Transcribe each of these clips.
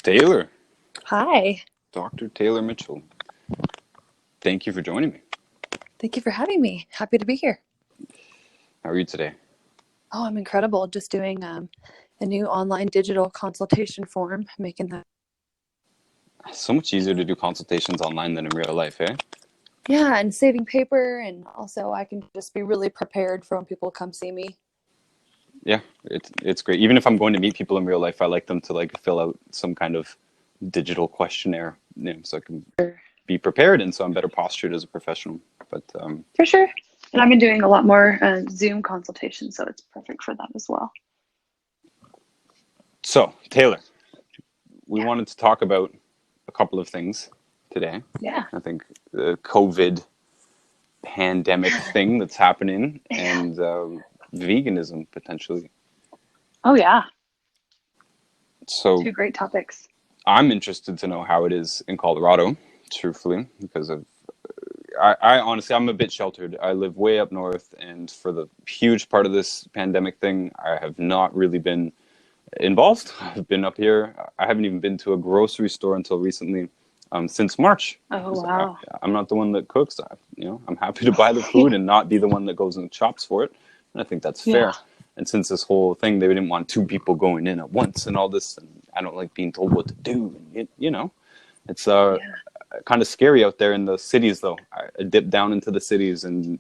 Taylor, Hi, Dr. Taylor Mitchell, thank you for joining me. thank you for having me. Happy to be here. How are you today? Oh, I'm incredible. Just doing a new online digital consultation form, making that. So much easier to do consultations online than in real life, eh? Yeah, and saving paper, and also I can just be really prepared for when people come see me. Yeah, it's great. Even if I'm going to meet people in real life, I like them to like fill out some kind of digital questionnaire, so I can be prepared and so I'm better postured as a professional. But For sure. And I've been doing a lot more Zoom consultations, so it's perfect for that as well. so, Taylor, we Yeah. wanted to talk about a couple of things today. Yeah. I think the COVID pandemic thing that's happening Yeah. and veganism potentially. Oh, yeah. So Two great topics. I'm interested to know how it is in Colorado, truthfully, because I honestly, I'm a bit sheltered. I live way up north, and for the huge part of this pandemic thing, I have not really been involved. I've been up here. I haven't even been to a grocery store until recently, since March. Oh, 'Cause wow. I'm not the one that cooks. I'm happy to buy the food and not be the one that goes and shops for it. And I think that's Yeah. fair. And since this whole thing, they didn't want two people going in at once and all this, and I don't like being told what to do. And it's Yeah. kind of scary out there in the cities, though. I dipped down into the cities, and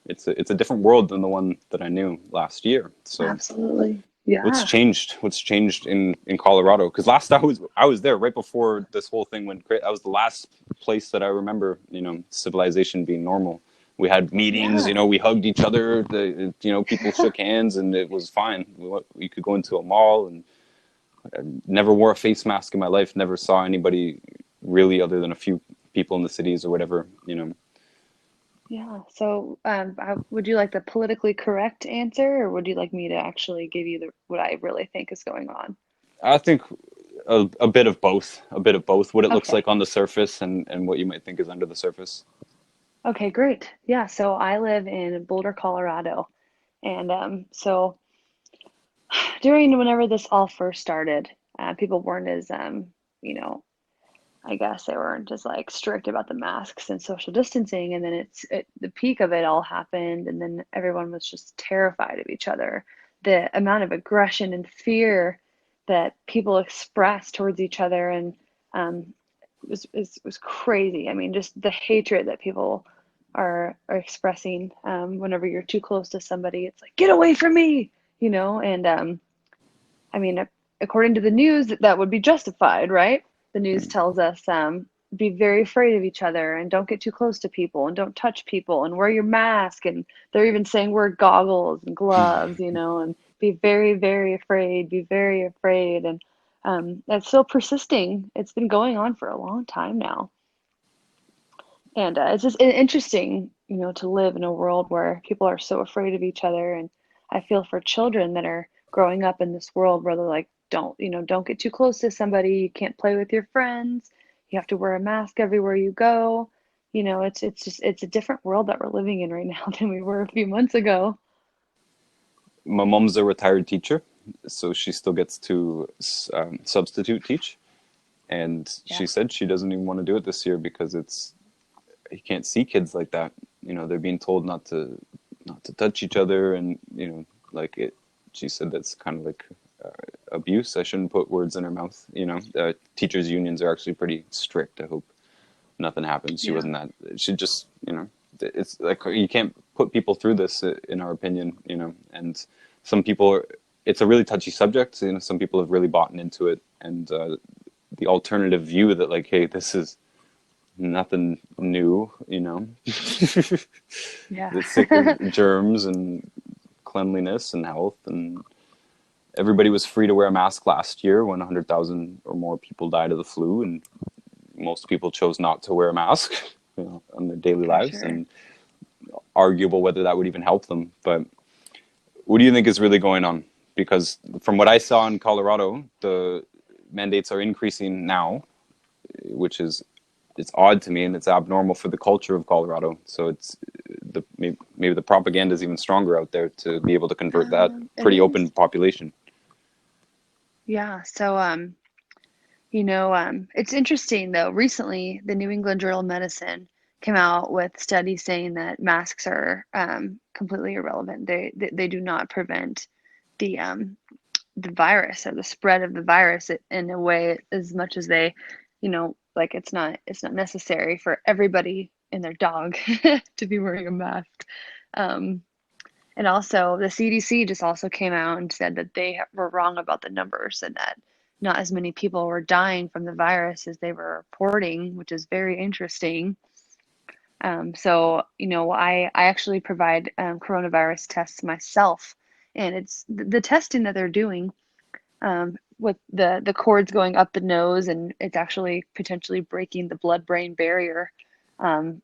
it's a different world than the one that I knew last year. So Absolutely. what's Yeah. changed? What's changed in Colorado? Because last I was there right before this whole thing went great. That was the last place that I remember, civilization being normal. We had meetings, Yeah. we hugged each other. People shook hands, and it was fine. We could go into a mall, and I never wore a face mask in my life. Never saw anybody really, other than a few people in the cities or whatever. Yeah. So, would you like the politically correct answer, or would you like me to actually give you what I really think is going on? I think a bit of both. A bit of both. What it looks Okay. like on the surface, and what you might think is under the surface. Okay, great. Yeah. So I live in Boulder, Colorado, and so during whenever this all first started, people weren't as you know, I guess they weren't as like strict about the masks and social distancing, and then the peak of it all happened, and then everyone was just terrified of each other. The amount of aggression and fear that people expressed towards each other, and was crazy. I mean, just the hatred that people are expressing whenever you're too close to somebody. It's like, get away from me, and I mean, according to the news, that would be justified, right? The news tells us be very afraid of each other and don't get too close to people and don't touch people and wear your mask. And they're even saying wear goggles and gloves, and be very, very afraid, be very afraid. And that's still persisting. It's been going on for a long time now. And it's just interesting, to live in a world where people are so afraid of each other. And I feel for children that are growing up in this world where they're like, don't get too close to somebody. You can't play with your friends. You have to wear a mask everywhere you go. It's a different world that we're living in right now than we were a few months ago. My mom's a retired teacher, so she still gets to substitute teach. And Yeah. she said she doesn't even want to do it this year because you can't see kids like that. They're being told not to touch each other, and like it. She said that's kind of like abuse. I shouldn't put words in her mouth. Teachers' unions are actually pretty strict. I hope nothing happens. She Yeah. wasn't that. She just, it's like you can't put people through this, in our opinion. And some people it's a really touchy subject. Some people have really bought into it, and the alternative view that like, hey, this is nothing new. Yeah. The sick of germs and cleanliness and health, and everybody was free to wear a mask last year when 100,000 or more people died of the flu, and most people chose not to wear a mask, on their daily For lives, sure. and arguable whether that would even help them. But what do you think is really going on? Because from what I saw in Colorado, the mandates are increasing now, which is it's odd to me, and it's abnormal for the culture of Colorado. So maybe the propaganda is even stronger out there to be able to convert that It pretty is. open population. Yeah. So It's interesting though. Recently, the New England Journal of Medicine came out with studies saying that masks are completely irrelevant. They do not prevent the the virus or the spread of the virus in a way as much as they, like it's not necessary for everybody and their dog to be wearing a mask. Um, and also, the CDC just also came out and said that they were wrong about the numbers and that not as many people were dying from the virus as they were reporting, which is very interesting. I actually provide coronavirus tests myself, and it's the testing that they're doing with the cords going up the nose, and it's actually potentially breaking the blood-brain barrier.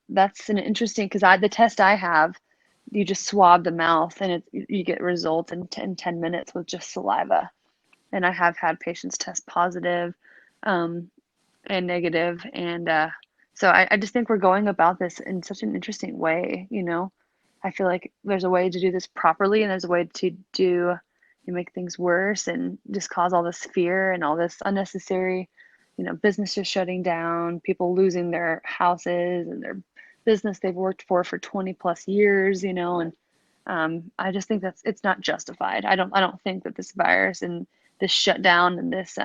That's an interesting because the test I have, you just swab the mouth and you get results in 10 minutes with just saliva. And I have had patients test positive and negative, and so I just think we're going about this in such an interesting way. I feel like there's a way to do this properly, and there's a way to make things worse and just cause all this fear and all this unnecessary, businesses shutting down, people losing their houses and their business they've worked for 20 plus years, and I just think it's not justified. I don't think that this virus and this shutdown and this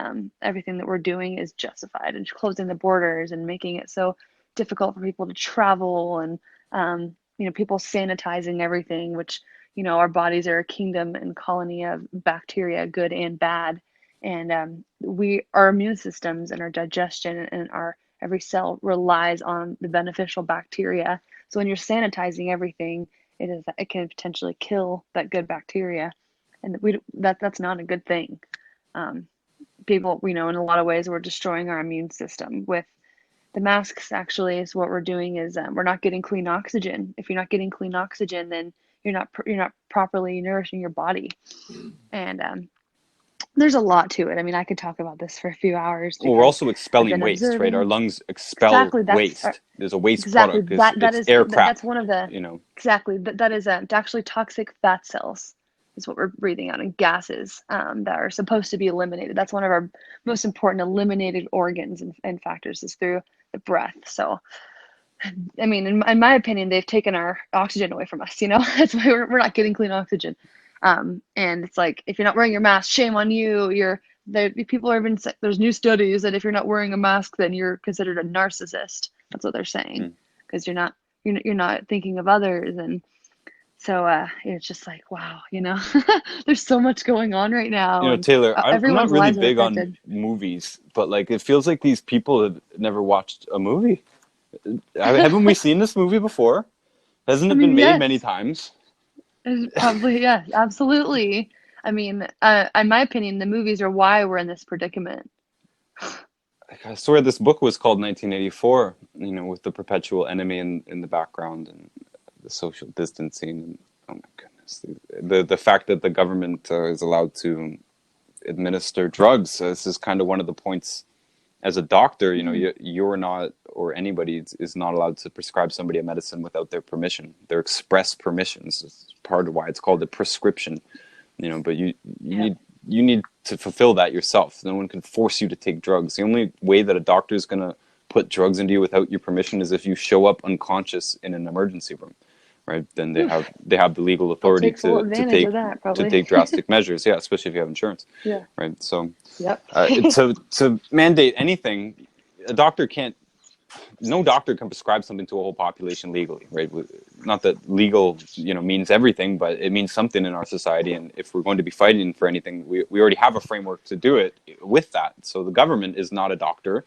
everything that we're doing is justified, and closing the borders and making it so difficult for people to travel, and people sanitizing everything, which our bodies are a kingdom and colony of bacteria, good and bad, and our immune systems and our digestion and our every cell relies on the beneficial bacteria. So when you're sanitizing everything, it can potentially kill that good bacteria, and that's not a good thing. Um, People, in a lot of ways, we're destroying our immune system with the masks. Actually, is what we're doing is we're not getting clean oxygen. If you're not getting clean oxygen, then you're not properly nourishing your body, and there's a lot to it. I mean, I could talk about this for a few hours Well, we're because also I've expelling been waste, right? Our observing. lungs expel Exactly, waste. There's a waste exactly product. It's air crap, that's one of the you know. exactly that is actually toxic fat cells is what we're breathing out, and gases that are supposed to be eliminated. That's one of our most important eliminated organs and factors is through the breath. So I mean, in my opinion, they've taken our oxygen away from us. That's why we're not getting clean oxygen. And it's like, if you're not wearing your mask, shame on you. People are even, there's new studies that if you're not wearing a mask, then you're considered a narcissist. That's what they're saying, Mm. because you're not thinking of others. And so it's just like, wow, there's so much going on right now, and Taylor, I'm not everyone's really lives are big on affected. movies, but like it feels like these people have never watched a movie. Haven't we seen this movie before? Hasn't I it been mean, made many yes. times? It's probably, yeah, absolutely. I mean, in my opinion, the movies are why we're in this predicament. I swear this book was called 1984, with the perpetual enemy in the background and the social distancing. And, oh my goodness. The fact that the government is allowed to administer drugs. This is kind of one of the points as a doctor, Mhm. you're not, or anybody is not allowed to prescribe somebody a medicine without their permission, their express permissions. It's part of why it's called a prescription, but Yep. you need to fulfill that yourself. No one can force you to take drugs. The only way that a doctor is going to put drugs into you without your permission is if you show up unconscious in an emergency room, right? Then they have Oof. they have the legal I'll authority take full to advantage of take that, to probably. take drastic measures. Yeah, especially if you have insurance, Yeah. right? So Yep. to mandate anything, a doctor can't. No doctor can prescribe something to a whole population legally, right? Not that legal, means everything, but it means something in our society. And if we're going to be fighting for anything, we already have a framework to do it with that. So the government is not a doctor,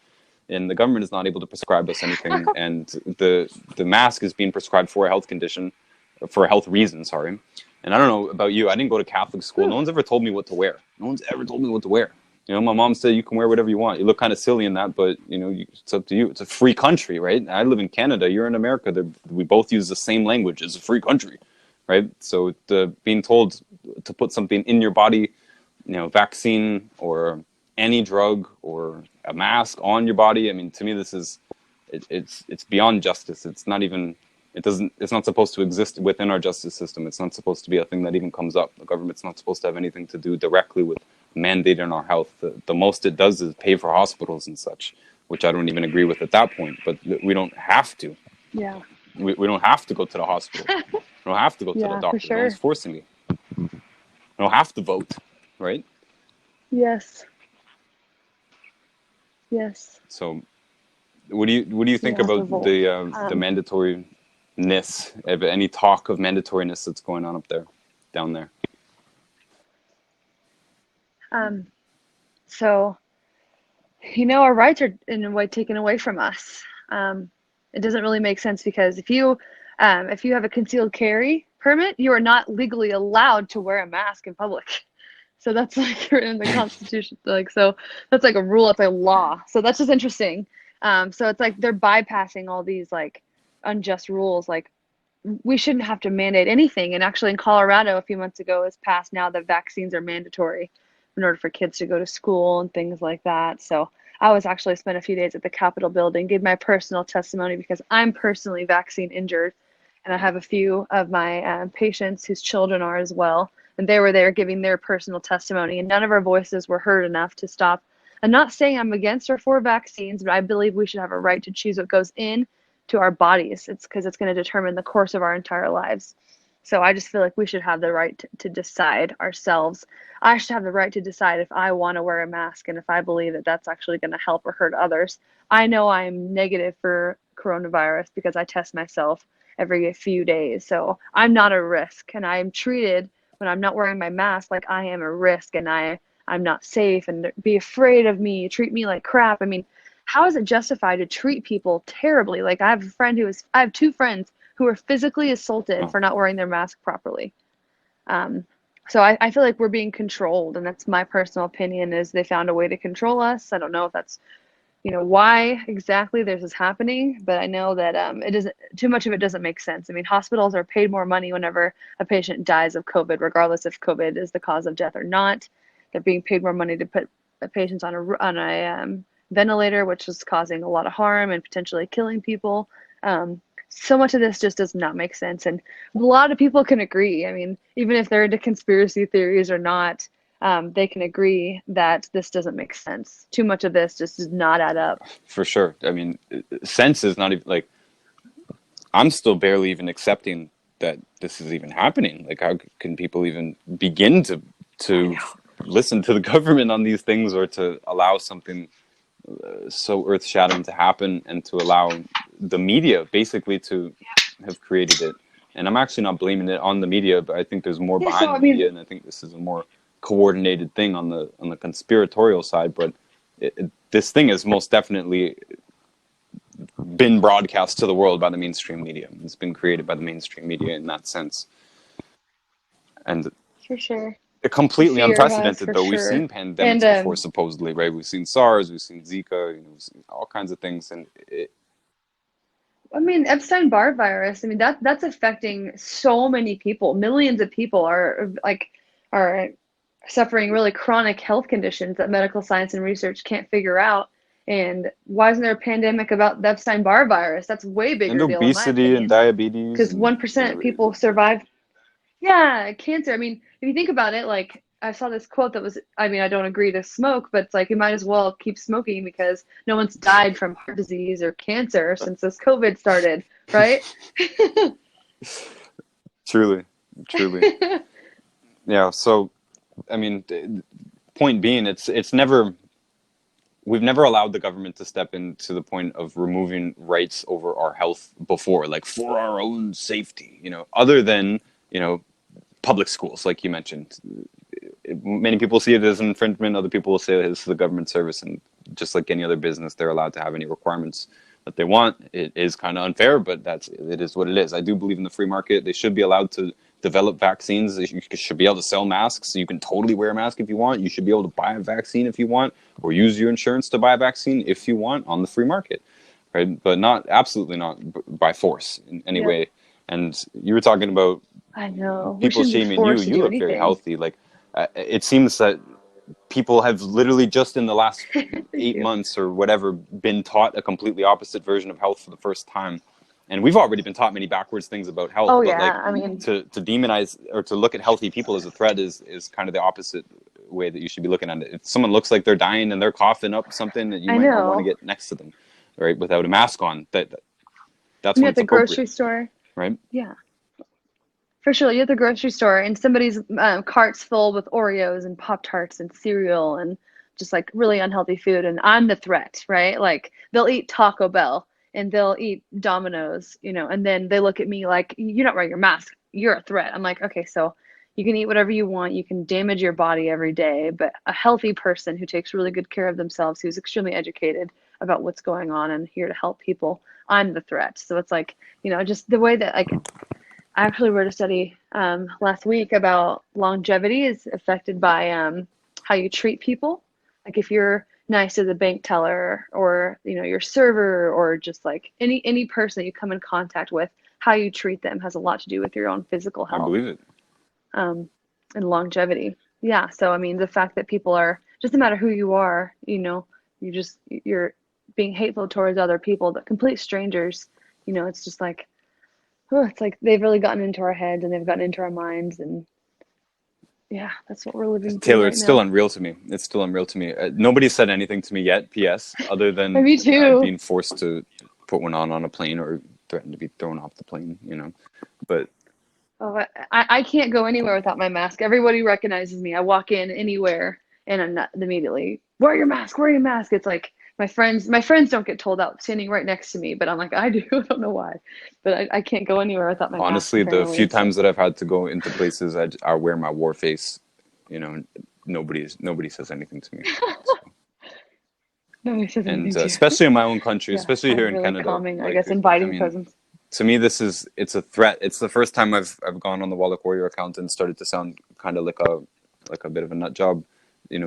and the government is not able to prescribe us anything. And the mask is being prescribed for a health condition, for a health reason. Sorry. And I don't know about you. I didn't go to Catholic school. No Whew. one's ever told me what to wear. No one's ever told me what to wear. My mom said you can wear whatever you want. You look kind of silly in that, but it's up to you. It's a free country, right? I live in Canada. You're in America. We both use the same language. It's a free country, right? So being told to put something in your body, vaccine or any drug or a mask on your body. I mean, to me, this is it's beyond justice. It's not even. It's not supposed to exist within our justice system. It's not supposed to be a thing that even comes up. The government's not supposed to have anything to do directly with mandate in our health. The most it does is pay for hospitals and such, which I don't even agree with at that point. But we don't have to. Yeah. We don't have to go to the hospital. We don't have to go to the Yeah, for doctor. No one's sure. forcing me. We don't have to vote, right? Yes. Yes. So, what do you You think have to about vote. the mandatoriness of any talk of mandatoriness that's going on up there, down there? Um, so, our rights are in a way taken away from us. It doesn't really make sense because if you have a concealed carry permit, you are not legally allowed to wear a mask in public. So that's like written in the Constitution. Like, so that's like a rule. It's a law. So that's just interesting. So it's like they're bypassing all these like unjust rules. Like we shouldn't have to mandate anything. And actually, in Colorado, a few months ago, it was passed now that vaccines are mandatory in order for kids to go to school and things like that. So I was actually spent a few days at the Capitol building, gave my personal testimony because I'm personally vaccine injured, and I have a few of my patients whose children are as well, and they were there giving their personal testimony, and none of our voices were heard enough to stop. I'm not saying I'm against or for vaccines, but I believe we should have a right to choose what goes in to our bodies. It's because it's going to determine the course of our entire lives. So I just feel like we should have the right to decide ourselves. I should have the right to decide if I want to wear a mask and if I believe that that's actually going to help or hurt others. I know I'm negative for coronavirus because I test myself every few days. So I'm not a risk, and I'm treated when I'm not wearing my mask like I am a risk, and I'm not safe, and be afraid of me, treat me like crap. I mean, how is it justified to treat people terribly? Like I have two friends who were physically assaulted Oh, for not wearing their mask properly. Um, so I feel like we're being controlled, and that's my personal opinion. Is they found a way to control us. I don't know if that's why exactly this is happening, but I know that it doesn't. Too much of it doesn't make sense. I mean, hospitals are paid more money whenever a patient dies of COVID, regardless if COVID is the cause of death or not. They're being paid more money to put patients on a ventilator, which is causing a lot of harm and potentially killing people. So much of this just does not make sense, and a lot of people can agree. I mean, even if they're into conspiracy theories or not, they can agree that this doesn't make sense. Too much of this just does not add up. for sure. I mean, sense is not even like, I'm still barely even accepting that this is even happening. Like, how can people even begin I to know. listen to the government on these things, or to allow something so earth-shattering to happen, and to allow the media basically to have created it? And I'm actually not blaming it on the media, but I think there's more Yeah, behind so the I mean, media, and I think this is a more coordinated thing on the conspiratorial side. But this thing has most definitely been broadcast to the world by the mainstream media. It's been created by the mainstream media in that sense, and for sure. The completely fear has unprecedented. for Though we've sure. seen And pandemics before, supposedly, right? We've seen SARS, we've seen Zika, we've seen all kinds of things, and I mean, Epstein-Barr virus, I mean that's affecting so many people. Millions of people are suffering really chronic health conditions that medical science and research can't figure out. And why isn't there a pandemic about the Epstein-Barr virus? That's a way and bigger deal in my obesity and opinion. diabetes, Because and 1% people survive. Yeah, cancer. I mean, if you think about it, like I saw this quote that was, I mean, I don't agree to smoke, but it's like you might as well keep smoking because no one's died from heart disease or cancer since this COVID started, right? truly, truly, yeah. So, I mean, point being, it's never, we've never allowed the government to step in to the point of removing rights over our health before, like for our own safety, other than, public schools, like you mentioned. Many people see it as an infringement. Other people will say that this is a government service, and just like any other business, they're allowed to have any requirements that they want. It is kind of unfair, but it is what it is. I do believe in the free market. They should be allowed to develop vaccines. You should be able to sell masks. So you can totally wear a mask if you want. You should be able to buy a vaccine if you want, or use your insurance to buy a vaccine if you want on the free market, right? But not, absolutely not by force in any Yep, way. And you were talking about I know. We people shouldn't be shaming you. forced to You do look very anything. healthy. Like, it seems that people have literally just in the last Thank eight you. months or whatever been taught a completely opposite version of health for the first time. And we've already been taught many backwards things about health, Oh but yeah, like, I mean, to demonize or to look at healthy people as a threat is kind of the opposite way that you should be looking at it. If someone looks like they're dying and they're coughing up something, that you I might not want to know. get next to them, right, without a mask on. That's You're when at it's the grocery appropriate, store. right? Yeah, for sure. You're at the grocery store and somebody's cart's full with Oreos and Pop Tarts and cereal and just like really unhealthy food. And I'm the threat, right? Like they'll eat Taco Bell and they'll eat Domino's, and then they look at me like, you're not wearing your mask. You're a threat. I'm like, okay, so you can eat whatever you want. You can damage your body every day. But a healthy person who takes really good care of themselves, who's extremely educated about what's going on and here to help people, I'm the threat. So it's like, just the way that like I actually wrote a study last week about longevity is affected by how you treat people. Like if you're nice to the bank teller or your server or just like any person that you come in contact with, how you treat them has a lot to do with your own physical I health believe it. and longevity. Yeah. So I mean, the fact that people are just no matter who you are, you're being hateful towards other people, the complete strangers. It's just like it's like they've really gotten into our heads and they've gotten into our minds, and yeah, that's what we're living through Taylor, right it's still now. unreal to me. It's still unreal to me. Nobody said anything to me yet, PS, other than Me too. being forced to put one on a plane or threatened to be thrown off the plane. But Oh, I can't go anywhere without my mask. Everybody recognizes me. I walk in anywhere and I'm not immediately, wear your mask, wear your mask. It's like my friends don't get told out standing right next to me, but I'm like, I do. I don't know why, but I can't go anywhere without my mask honestly, the few apparently. So times that I've had to go into places, I wear my war face. And nobody says anything to me. So, nobody says and anything to you. especially in my own country, Yeah, especially here I'm in really Canada, calming, I like guess, I inviting mean, presence. to me, it's a threat. It's the first time I've gone on the Wallach Warrior account and started to sound kind of like a bit of a nut job,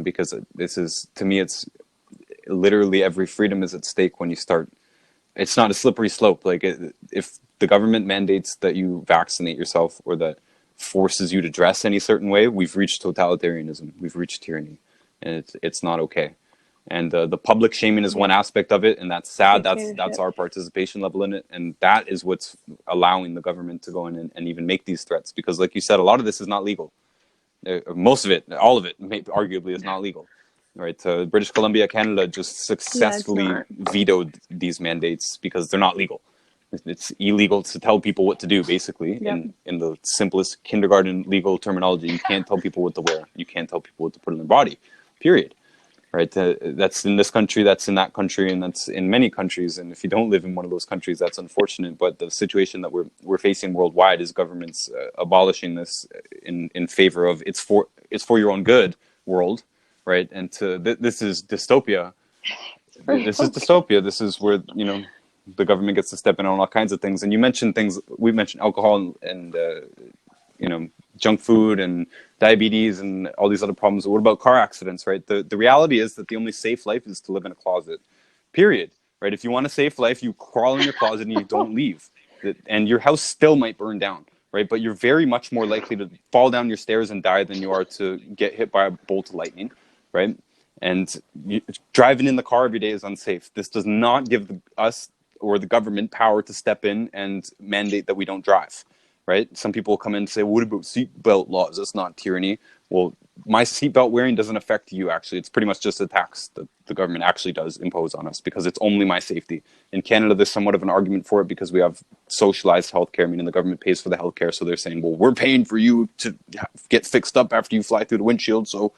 because this is to me, it's literally every freedom is at stake when you start. It's not a slippery slope. Like if the government mandates that you vaccinate yourself or that forces you to dress any certain way, we've reached totalitarianism. We've reached tyranny, and it's not okay. And the public shaming is one Yeah, aspect of it, and that's sad. That's dictatorship. our participation level in it, and that is what's allowing the government to go in and even make these threats. Because, like you said, a lot of this is not legal. Most of it, all of it, arguably, is not legal. Right? British Columbia, Canada, just Yeah, it's successfully not. vetoed these mandates because they're not legal. It's illegal to tell people what to do, basically, Yep. in the simplest kindergarten legal terminology. You can't tell people what to wear. You can't tell people what to put in their body. Period. Right? That's in this country, that's in that country, and that's in many countries. And if you don't live in one of those countries, that's unfortunate. But the situation that we're facing worldwide is governments abolishing this in favor of it's for your own good world, right? And this is dystopia. It's very This is okay. dystopia. This is where the government gets to step in on all kinds of things. And you mentioned things. We mentioned alcohol and junk food and diabetes and all these other problems. What about car accidents, right? The reality is that the only safe life is to live in a closet, period, right? If you want a safe life, you crawl in your closet and you don't leave. And your house still might burn down, right? But you're very much more likely to fall down your stairs and die than you are to get hit by a bolt of lightning, right? And driving in the car every day is unsafe. This does not give us or the government power to step in and mandate that we don't drive, right? Some people come in and say, what about seatbelt laws? That's not tyranny. Well, my seatbelt wearing doesn't affect you, actually. It's pretty much just a tax that the government actually does impose on us because it's only my safety. In Canada, there's somewhat of an argument for it because we have socialized healthcare, meaning the government pays for the healthcare. So they're saying, well, we're paying for you to get fixed up after you fly through the windshield. So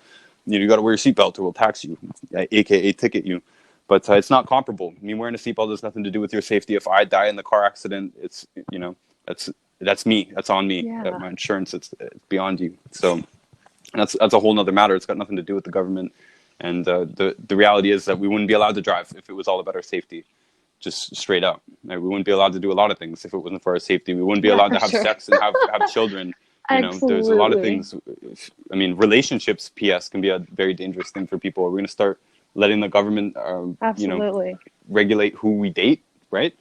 you got to wear your seatbelt or we'll tax you, aka ticket you. But it's not comparable. I mean, wearing a seatbelt has nothing to do with your safety. If I die in the car accident, it's that's that's me. That's on me. Yeah. My insurance, it's beyond you. So that's a whole nother matter. It's got nothing to do with the government. And the reality is that we wouldn't be allowed to drive if it was all about our safety. Just straight up, right? We wouldn't be allowed to do a lot of things if it wasn't for our safety. We wouldn't be Yeah, allowed for to have sure. sex and have children. There's a lot of Absolutely. things. I mean, relationships, PS, can be a very dangerous thing for people. We're going to start letting the government, Absolutely. regulate who we date, right?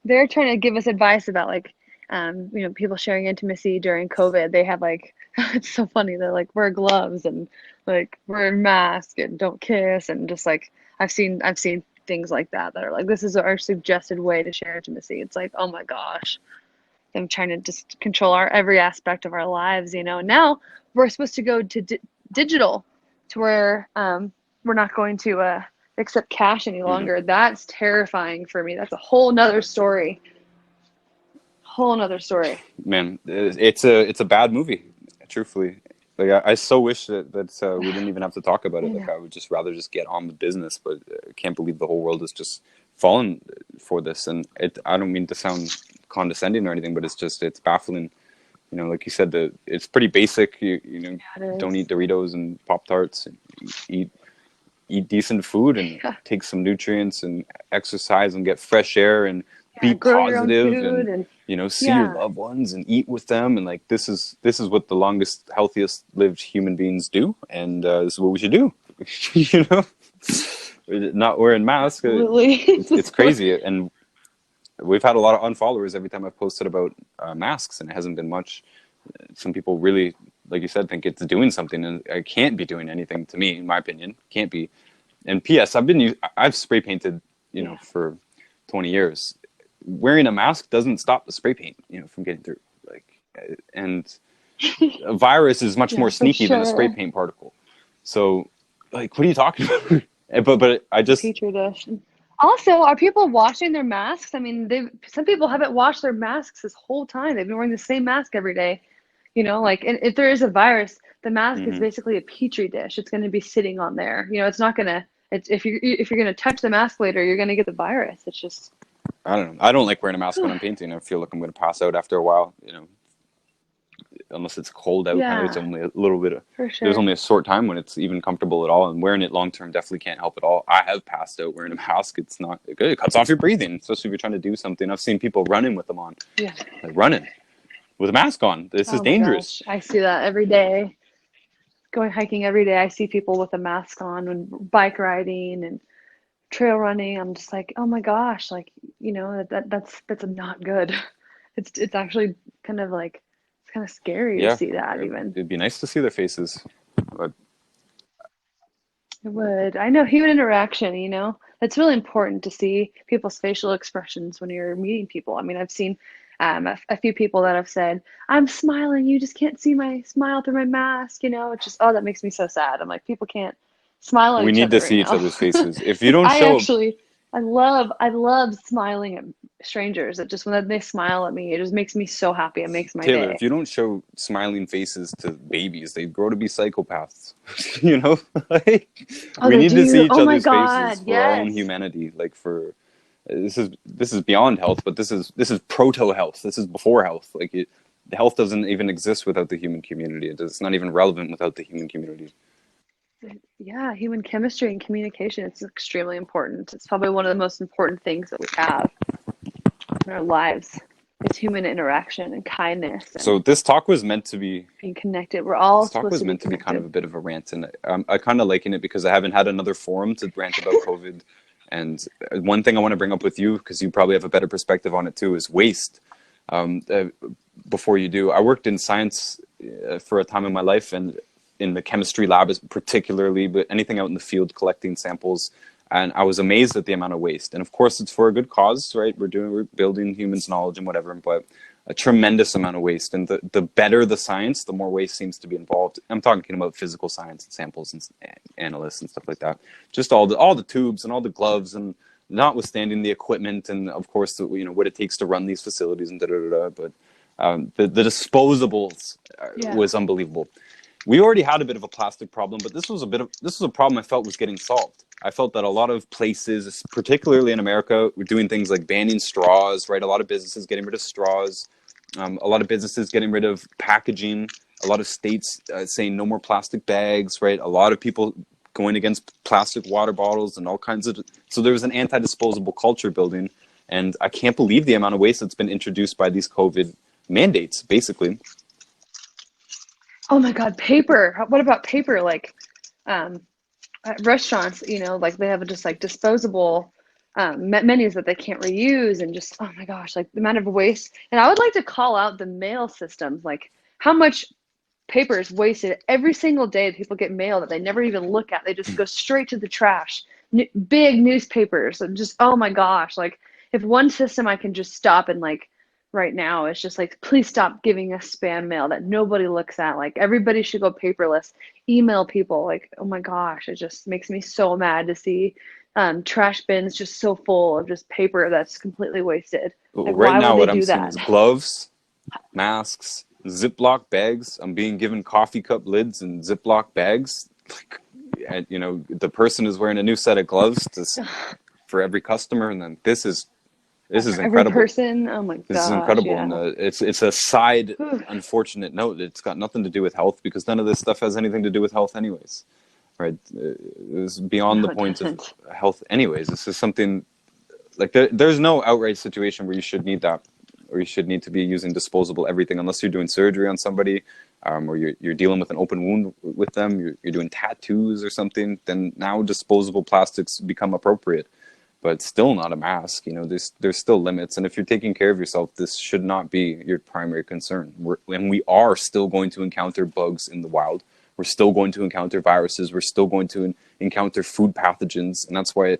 They're trying to give us advice about like, people sharing intimacy during COVID. They have like, it's so funny. They're like, wear gloves and like wear a mask and don't kiss and just like I've seen things like that are like this is our suggested way to share intimacy. It's like, oh my gosh, them trying to just control our every aspect of our lives. Now we're supposed to go to digital, to where we're not going to accept cash any Mhm. longer. That's terrifying for me. That's a whole nother story. Whole nother story. Man, it's a bad movie, truthfully. Like I so wish that we didn't even have to talk about I it. Like know. I would just rather just get on the business, but I can't believe the whole world has just fallen for this. And I don't mean to sound condescending or anything, but it's baffling. You know, like you said, it's pretty basic. You Yeah, it don't eat is. Doritos and Pop Tarts. Eat eat decent food and Yeah. take some nutrients and exercise and get fresh air and be Yeah. Grow your own positive food and and see your yeah. loved ones and eat with them, and like this is what the longest, healthiest lived human beings do, and this is what we should do. you know Not wearing masks, Absolutely. it's crazy. And we've had a lot of unfollowers every time I've posted about masks, and it hasn't been much. Some people really, like you said, think it's doing something, and it can't be doing anything, to me, in my opinion. Can't be. And P.S. I've spray painted, Yeah. for 20 years. Wearing a mask doesn't stop the spray paint, from getting through. Like, and a virus is much more Yeah, for sneaky than a spray sure. paint particle. So, like, what are you talking about? But I The just petri dish. Also, are people washing their masks? I mean, some people haven't washed their masks this whole time. They've been wearing the same mask every day. Like, and if there is a virus, the mask is mhm. basically a petri dish. It's going to be sitting on there. It's not going to. It's if you're going to touch the mask later, you're going to get the virus. It's just, I don't know. I don't like wearing a mask when I'm painting. I feel like I'm going to pass out after a while. Unless it's cold out. It's yeah, only a little bit of. for There's sure. only a short time when it's even comfortable at all, and wearing it long term definitely can't help at all. I have passed out wearing a mask. It's not good. It cuts off your breathing, especially if you're trying to do something. I've seen people running with them on, Yeah. like running with a mask on. This is Oh my dangerous. gosh, I see that every day. Going hiking every day, I see people with a mask on and bike riding and trail running. I'm just like, oh my gosh, like, that's not good. It's actually kind of like, it's kind of scary to Yeah, see that even. it'd be nice to see their faces, but It would. I know human interaction, it's really important to see people's facial expressions when you're meeting people. I mean, I've seen a few people that have said, I'm smiling, you just can't see my smile through my mask, it's just, oh, that makes me so sad. I'm like, people can't smile at we each need to other right see each now. other's faces. If you don't I show actually, I love smiling at strangers. It just, when they smile at me, it just makes me so happy. It makes my Taylor, if day. you don't show smiling faces to babies, they grow to be psychopaths. you know, like Oh, we they need to see do. each Oh my other's faces God. for our own Yes. humanity. Like for this is beyond health, but this is proto health. This is before health. The health doesn't even exist without the human community. It's not even relevant without the human community. Yeah, human chemistry and communication is extremely important. It's probably one of the most important things that we have in our lives. It's human interaction and kindness So and being connected. We're all this talk supposed was to be meant to be kind of connected. a bit of a rant, and I kind of liken it because I haven't had another forum to rant about COVID. And one thing I want to bring up with you, because you probably have a better perspective on it too, is waste. Um, uh, Before you do, I worked in science for a time in my life, and in the chemistry lab particularly, but anything out in the field collecting samples. And I was amazed at the amount of waste. And of course, it's for a good cause, right? We're building humans' knowledge and whatever, but a tremendous amount of waste. And the better the science, the more waste seems to be involved. I'm talking about physical science and samples and analysts and stuff like that. Just all the tubes and all the gloves, and notwithstanding the equipment and of course what it takes to run these facilities and da da da. But the disposables Yeah. was unbelievable. We already had a bit of a plastic problem, but this was a problem I felt was getting solved. I felt that a lot of places, particularly in America, were doing things like banning straws, right? A lot of businesses getting rid of straws, a lot of businesses getting rid of packaging, a lot of states saying no more plastic bags, right? A lot of people going against plastic water bottles and all kinds of. So there was an anti-disposable culture building, and I can't believe the amount of waste that's been introduced by these COVID mandates, basically. Oh my God, paper. What about paper? Like, um, at restaurants, like they have just like disposable menus that they can't reuse, and just, oh my gosh, like the amount of waste. And I would like to call out the mail systems, like how much paper is wasted every single day. People get mail that they never even look at. They just go straight to the trash. Big newspapers, and just, oh my gosh, like if one system I can just stop and like right now. It's just like, please stop giving us spam mail that nobody looks at. Like everybody should go paperless. Email people. Like, oh my gosh, it just makes me so mad to see trash bins just so full of just paper that's completely wasted. Like, Right why would now, they what I'm do seeing that? is gloves, masks, Ziploc bags. I'm being given coffee cup lids and Ziploc bags. And, you know, the person is wearing a new set of gloves for every customer, and then this is For every incredible. person. Oh my This is gosh, incredible, and yeah. it's a side Whew. unfortunate note. It's got nothing to do with health because none of this stuff has anything to do with health, anyways. Right? It's beyond the No, it point of doesn't. health, anyways. This is something like there's no outright situation where you should need that, or you should need to be using disposable everything unless you're doing surgery on somebody, or you're dealing with an open wound with them. You're doing tattoos or something. Then now disposable plastics become appropriate, but still not a mask. You know, there's still limits, and if you're taking care of yourself, this should not be your primary concern. And we are still going to encounter bugs in the wild. We're still going to encounter viruses. We're still going to encounter food pathogens, and that's why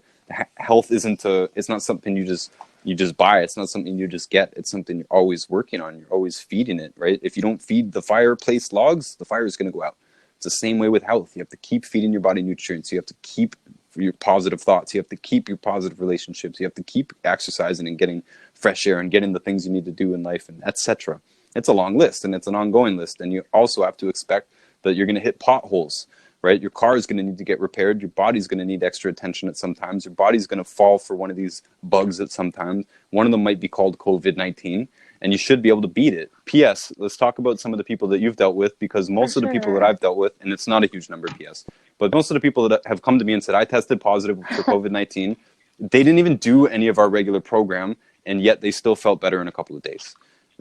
health isn't it's not something you just buy. It's not something you just get. It's something you're always working on. You're always feeding it, right? If you don't feed the fireplace logs, the fire is going to go out. It's the same way with health. You have to keep feeding your body nutrients. You have to keep your positive thoughts. You have to keep your positive relationships. You have to keep exercising and getting fresh air and getting the things you need to do in life, and etc. It's a long list, and it's an ongoing list. And you also have to expect that you're going to hit potholes, right? Your car is going to need to get repaired. Your body's going to need extra attention at some times. Your body's going to fall for one of these bugs at some times. One of them might be called COVID-19, and you should be able to beat it. P.S. Let's talk about some of the people that you've dealt with, because For most of the people that sure. I've dealt with, and it's not a huge number, P.S., but most of the people that have come to me and said, I tested positive for COVID-19, they didn't even do any of our regular program, and yet they still felt better in a couple of days.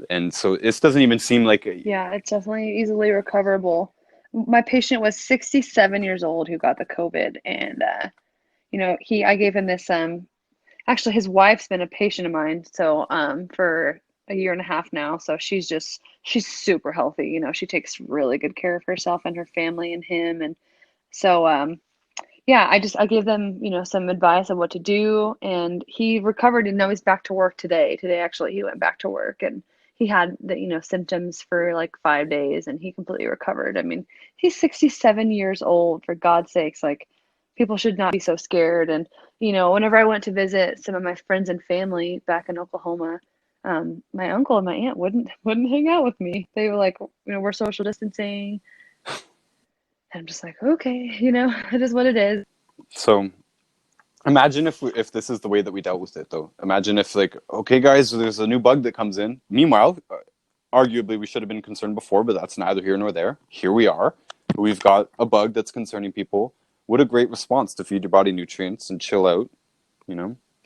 And so this doesn't even seem like Yeah, it's definitely easily recoverable. My patient was 67 years old who got the COVID, and I gave him this actually his wife's been a patient of mine, so for a year and a half now, so she's super healthy. She takes really good care of herself and her family and him, and so yeah, I gave them, some advice on what to do, and he recovered, and now he's back to work today. Today, actually, he went back to work, and he had the, symptoms for like 5 days, and he completely recovered. I mean, he's 67 years old, for God's sakes. Like, people should not be so scared. And, whenever I went to visit some of my friends and family back in Oklahoma, my uncle and my aunt wouldn't hang out with me. They were like, we're social distancing. And I'm just like, okay, it is what it is. so. Imagine if this is the way that we dealt with it, though. Imagine if, like, okay, guys, there's a new bug that comes in. Meanwhile, arguably, we should have been concerned before, but that's neither here nor there. Here we are. We've got a bug that's concerning people. What a great response to feed your body nutrients and chill out,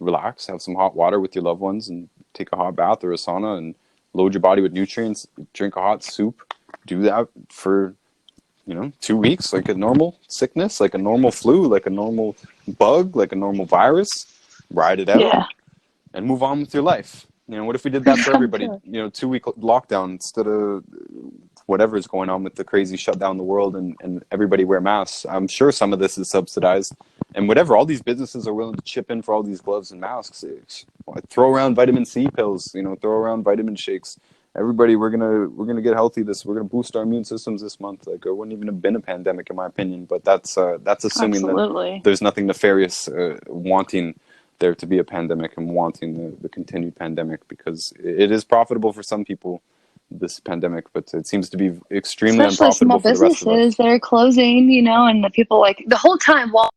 relax, have some hot water with your loved ones, and take a hot bath or a sauna and load your body with nutrients, drink a hot soup. Do that for 2 weeks, like a normal sickness, like a normal flu, like a normal bug, like a normal virus. Ride it out Yeah. and move on with your life. What if we did that for everybody? Sure. 2 week lockdown instead of whatever is going on with the crazy shutdown the world, and everybody wear masks. I'm sure some of this is subsidized, and whatever, all these businesses are willing to chip in for all these gloves and masks. Throw around vitamin C pills, throw around vitamin shakes. Everybody, we're gonna get healthy. We're gonna boost our immune systems this month. Like, it wouldn't even have been a pandemic in my opinion, but that's assuming that Absolutely. there's nothing nefarious wanting there to be a pandemic and wanting the continued pandemic, because it is profitable for some people, this pandemic, but it seems to be extremely Especially small unprofitable for the rest of businesses us. that are closing, and the people like the whole time while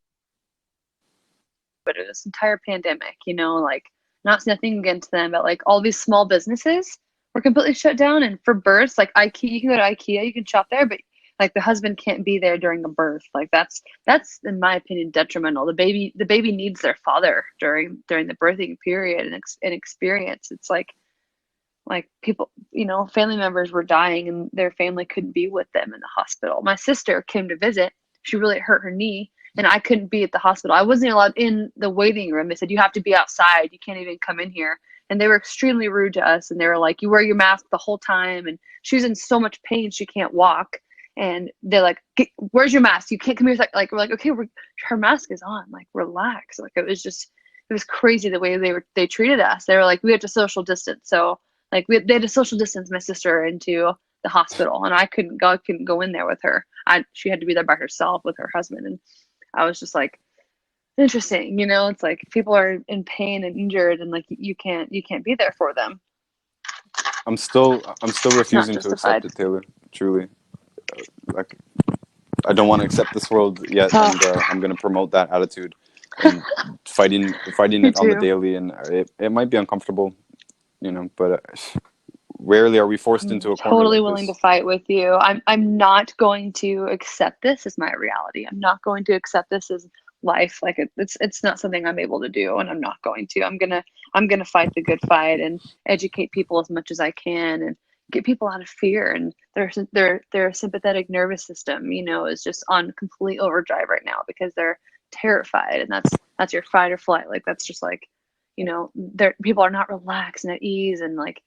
but this entire pandemic, like nothing against them, but like all these small businesses were completely shut down. And for births, like IKEA, you can go to IKEA, you can shop there, but like the husband can't be there during the birth. Like that's in my opinion detrimental. The baby needs their father during the birthing period and experience. It's like people, family members were dying and their family couldn't be with them in the hospital. My sister came to visit. She really hurt her knee, and I couldn't be at the hospital. I wasn't allowed in the waiting room. They said, you have to be outside. You can't even come in here. And they were extremely rude to us. And they were like, you wear your mask the whole time. And she was in so much pain, she can't walk. And they're like, where's your mask? You can't come here. Like we're like, okay, her mask is on. Like, relax. Like, it was crazy the way they treated us. They were like, we have to social distance. So they had to social distance my sister into the hospital, and I couldn't go in there with her. She had to be there by herself with her husband, and I was just like, interesting, it's like people are in pain and injured, and like you can't be there for them. I'm still It's not refusing to accept justified. it, Taylor. Truly, like I don't want to accept this world yet, Oh, and I'm going to promote that attitude and fighting me it on the too. daily. And it might be uncomfortable, but rarely are we forced I'm into a corner totally like willing to this. fight with you. I'm not going to accept this as my reality. I'm not going to accept this as life. Like it's not something I'm able to do, and I'm not going to. I'm gonna fight the good fight and educate people as much as I can and get people out of fear. And their sympathetic nervous system, is just on complete overdrive right now because they're terrified, and that's your fight or flight. Like that's just like, people are not relaxed and at ease and like,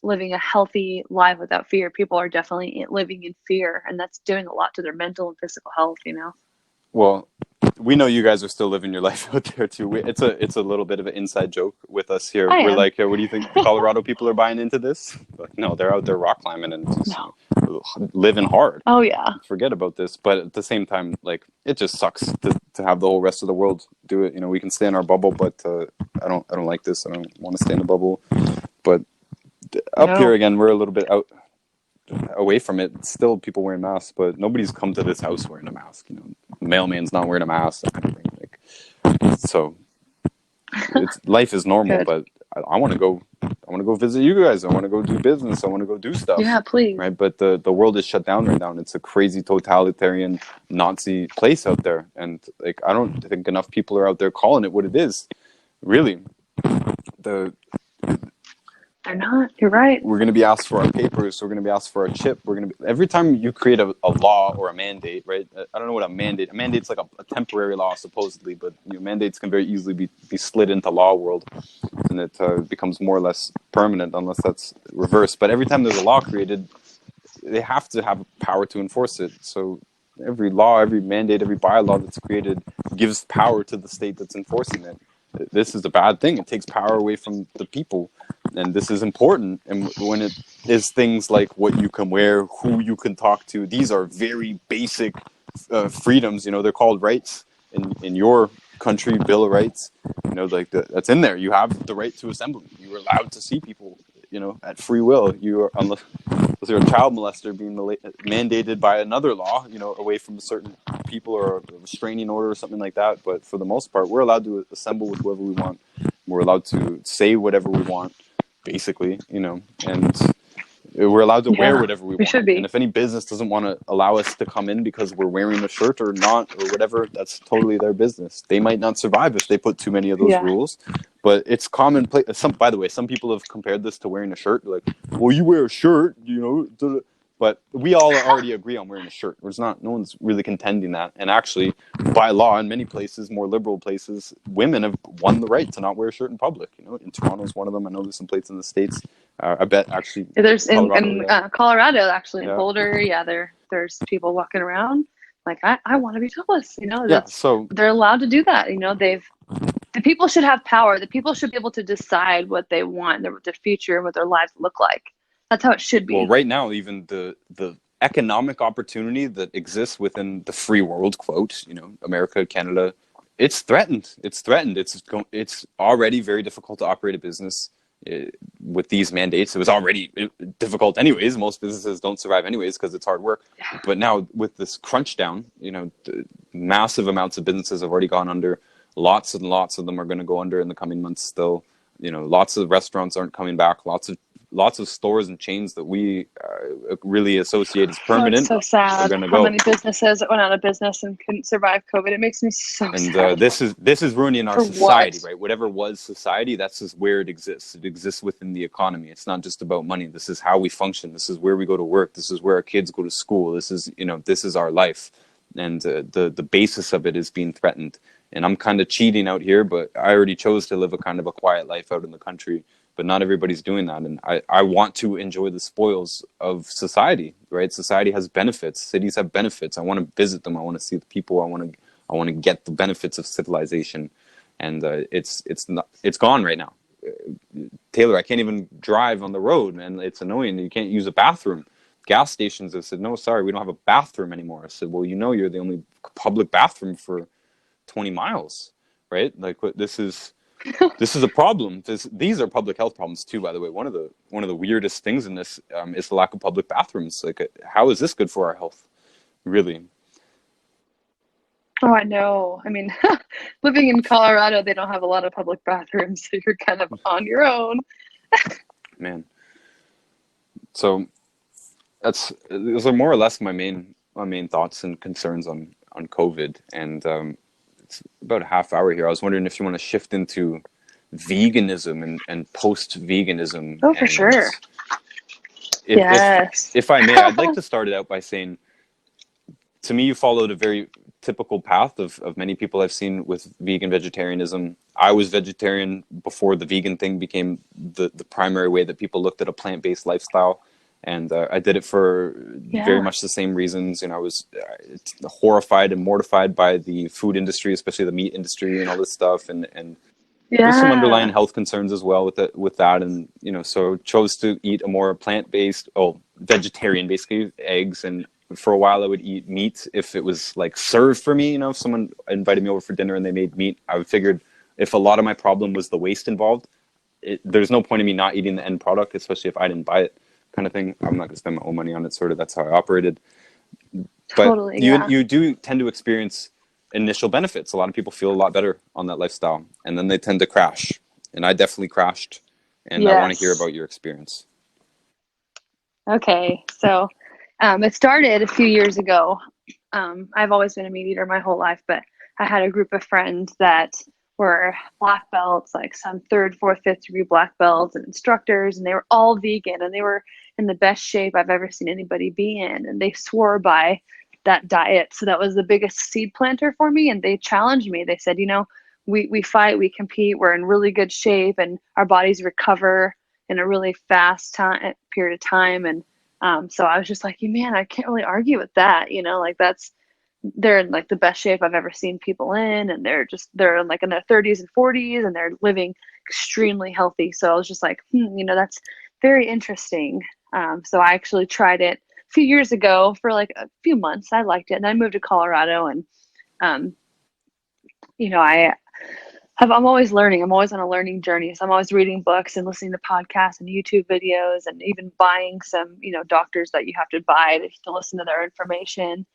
living a healthy life without fear. People are definitely living in fear, and that's doing a lot to their mental and physical health. Well, we know you guys are still living your life out there too. It's a little bit of an inside joke with us here. I We're am. like, what do you think? The Colorado people are buying into this? Like, no, they're out there rock climbing and just No. living hard. Oh yeah. Forget about this. But at the same time, like, it just sucks to have the whole rest of the world do it. We can stay in our bubble, but I don't like this. I don't want to stay in the bubble. But up here No. again, we're a little bit out away from it. Still people wearing masks, but nobody's come to this house wearing a mask. The mailman's not wearing a mask, that kind of thing. Like, so it's life is normal, Good. but I want to go. I want to go visit you guys. I want to go do business. I want to go do stuff, Yeah, please. right? But the world is shut down right now, and it's a crazy totalitarian Nazi place out there. And like, I don't think enough people are out there calling it what it is. Really, the They're not. You're right. we're going to be asked for our papers. We're going to be asked for our chip. We're going to be, every time you create a law or a mandate, right? I don't know what a mandate's like a temporary law supposedly, but mandates can very easily be slid into law world, and it becomes more or less permanent unless that's reversed. But every time there's a law created, they have to have power to enforce it. So every law, every mandate, every bylaw that's created gives power to the state that's enforcing it. This is a bad thing. It takes power away from the people, and this is important. And when it is things like what you can wear, who you can talk to, these are very basic freedoms. They're called rights in your country, Bill of Rights. Like that's in there. You have the right to assembly. You're allowed to see people. At free will. You are unless you're a child molester being mandated by another law. Away from certain people or a restraining order or something like that. But for the most part, we're allowed to assemble with whoever we want. We're allowed to say whatever we want, basically. And we're allowed to wear Yeah, whatever we we want. should And be. if any business doesn't want to allow us to come in because we're wearing a shirt or not or whatever, that's totally their business. They might not survive if they put too many of those Yeah. rules. But it's commonplace. By the way, some people have compared this to wearing a shirt. Like, well, you wear a shirt, But we all already agree on wearing a shirt. No one's really contending that. And actually, by law, in many places, more liberal places, women have won the right to not wear a shirt in public. In Toronto's one of them. I know there's some places in the States. I bet actually There's Colorado, in yeah. Colorado, actually, in Yeah. Boulder. Yeah, there's people walking around like, I want to be topless. Yeah. That's So, they're allowed to do that. The people should have power. The people should be able to decide what they want, their future, and what their lives look like. That's how it should well, be. right now, even the economic opportunity that exists within the free world, quote, America, Canada, it's threatened. It's threatened. It's already very difficult to operate a business with these mandates. It was already difficult anyways. Most businesses don't survive anyways because it's hard work. But now with this crunch down, massive amounts of businesses have already gone under. Lots and lots of them are going to go under in the coming months still. Lots of restaurants aren't coming back. Lots of stores and chains that we really associate as Oh, it's permanent so are sad. going to How go. many businesses that went out of business and couldn't survive COVID? It makes me so And sad. this is ruining our For what? society, right? Whatever was society, that's just where it exists. It exists within the economy. It's not just about money. This is how we function. This is where we go to work. This is where our kids go to school. This is our life, and the basis of it is being threatened. And I'm kind of cheating out here, but I already chose to live a kind of a quiet life out in the country. But not everybody's doing that, and I want to enjoy the spoils of society, right? Society has benefits. Cities have benefits. I want to visit them. I want to see the people. I want to get the benefits of civilization, and it's gone right now. Taylor, I can't even drive on the road, man. It's annoying. You can't use a bathroom. Gas stations, I said, no, sorry, we don't have a bathroom anymore. I said, well, you're the only public bathroom for 20 miles, right? Like, this is a problem. These are public health problems too, by the way. One of the weirdest things in this is the lack of public bathrooms. Like, how is this good for our health? Really, Oh, I know. I mean, living in Colorado, they don't have a lot of public bathrooms, so you're kind of on your own. man. So those are more or less my main thoughts and concerns on COVID. And it's about a half hour here. I was wondering if you want to shift into veganism and post-veganism. Oh, for And sure. if if Yes. if I may, I'd like to start it out by saying, to me, you followed a very typical path of many people I've seen with vegan vegetarianism. I was vegetarian before the vegan thing became the primary way that people looked at a plant-based lifestyle. And I did it for very Yeah. much the same reasons. I was horrified and mortified by the food industry, especially the meat industry and all this stuff. And there's some underlying Yeah. health concerns as well with that. And, so chose to eat a more plant-based, vegetarian, basically, eggs. And for a while I would eat meat if it was like served for me. If someone invited me over for dinner and they made meat, I figured if a lot of my problem was the waste involved, there's no point in me not eating the end product, especially if I didn't buy it, kind of thing. I'm not going to spend my own money on it. Sort of, that's how I operated. But Totally. you Yeah. you do tend to experience initial benefits. A lot of people feel a lot better on that lifestyle, and then they tend to crash. And I definitely crashed. And I want to hear Yes. about your experience. Okay. So it started a few years ago. I've always been a meat eater my whole life, but I had a group of friends that were black belts, like some third, fourth, fifth degree black belts and instructors, and they were all vegan and they were in the best shape I've ever seen anybody be in. And they swore by that diet. So that was the biggest seed planter for me. And they challenged me. They said, we fight, we compete, we're in really good shape, and our bodies recover in a really fast time period of time. And so I was just like, man, I can't really argue with that. Like they're in like the best shape I've ever seen people in, and they're like in their 30s and 40s, and they're living extremely healthy. So I was just like, that's very interesting. So I actually tried it a few years ago for like a few months. I liked it, and I moved to Colorado, and um, I'm always learning. I'm always on a learning journey. So I'm always reading books and listening to podcasts and YouTube videos, and even buying some, doctors that you have to buy to listen to their information.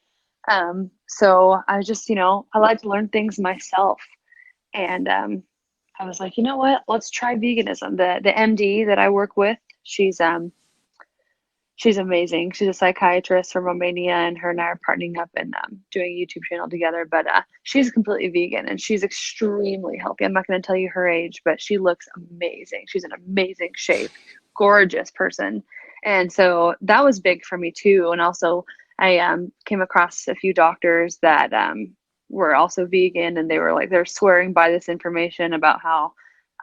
So I was just, I like to learn things myself. And I was like, you know what? Let's try veganism. The MD that I work with, she's amazing. She's a psychiatrist from Romania, and her and I are partnering up and doing a YouTube channel together. But she's completely vegan, and she's extremely healthy. I'm not going to tell you her age, but she looks amazing. She's in amazing shape, gorgeous person. And so that was big for me too. And also, I came across a few doctors that were also vegan, and they're swearing by this information about how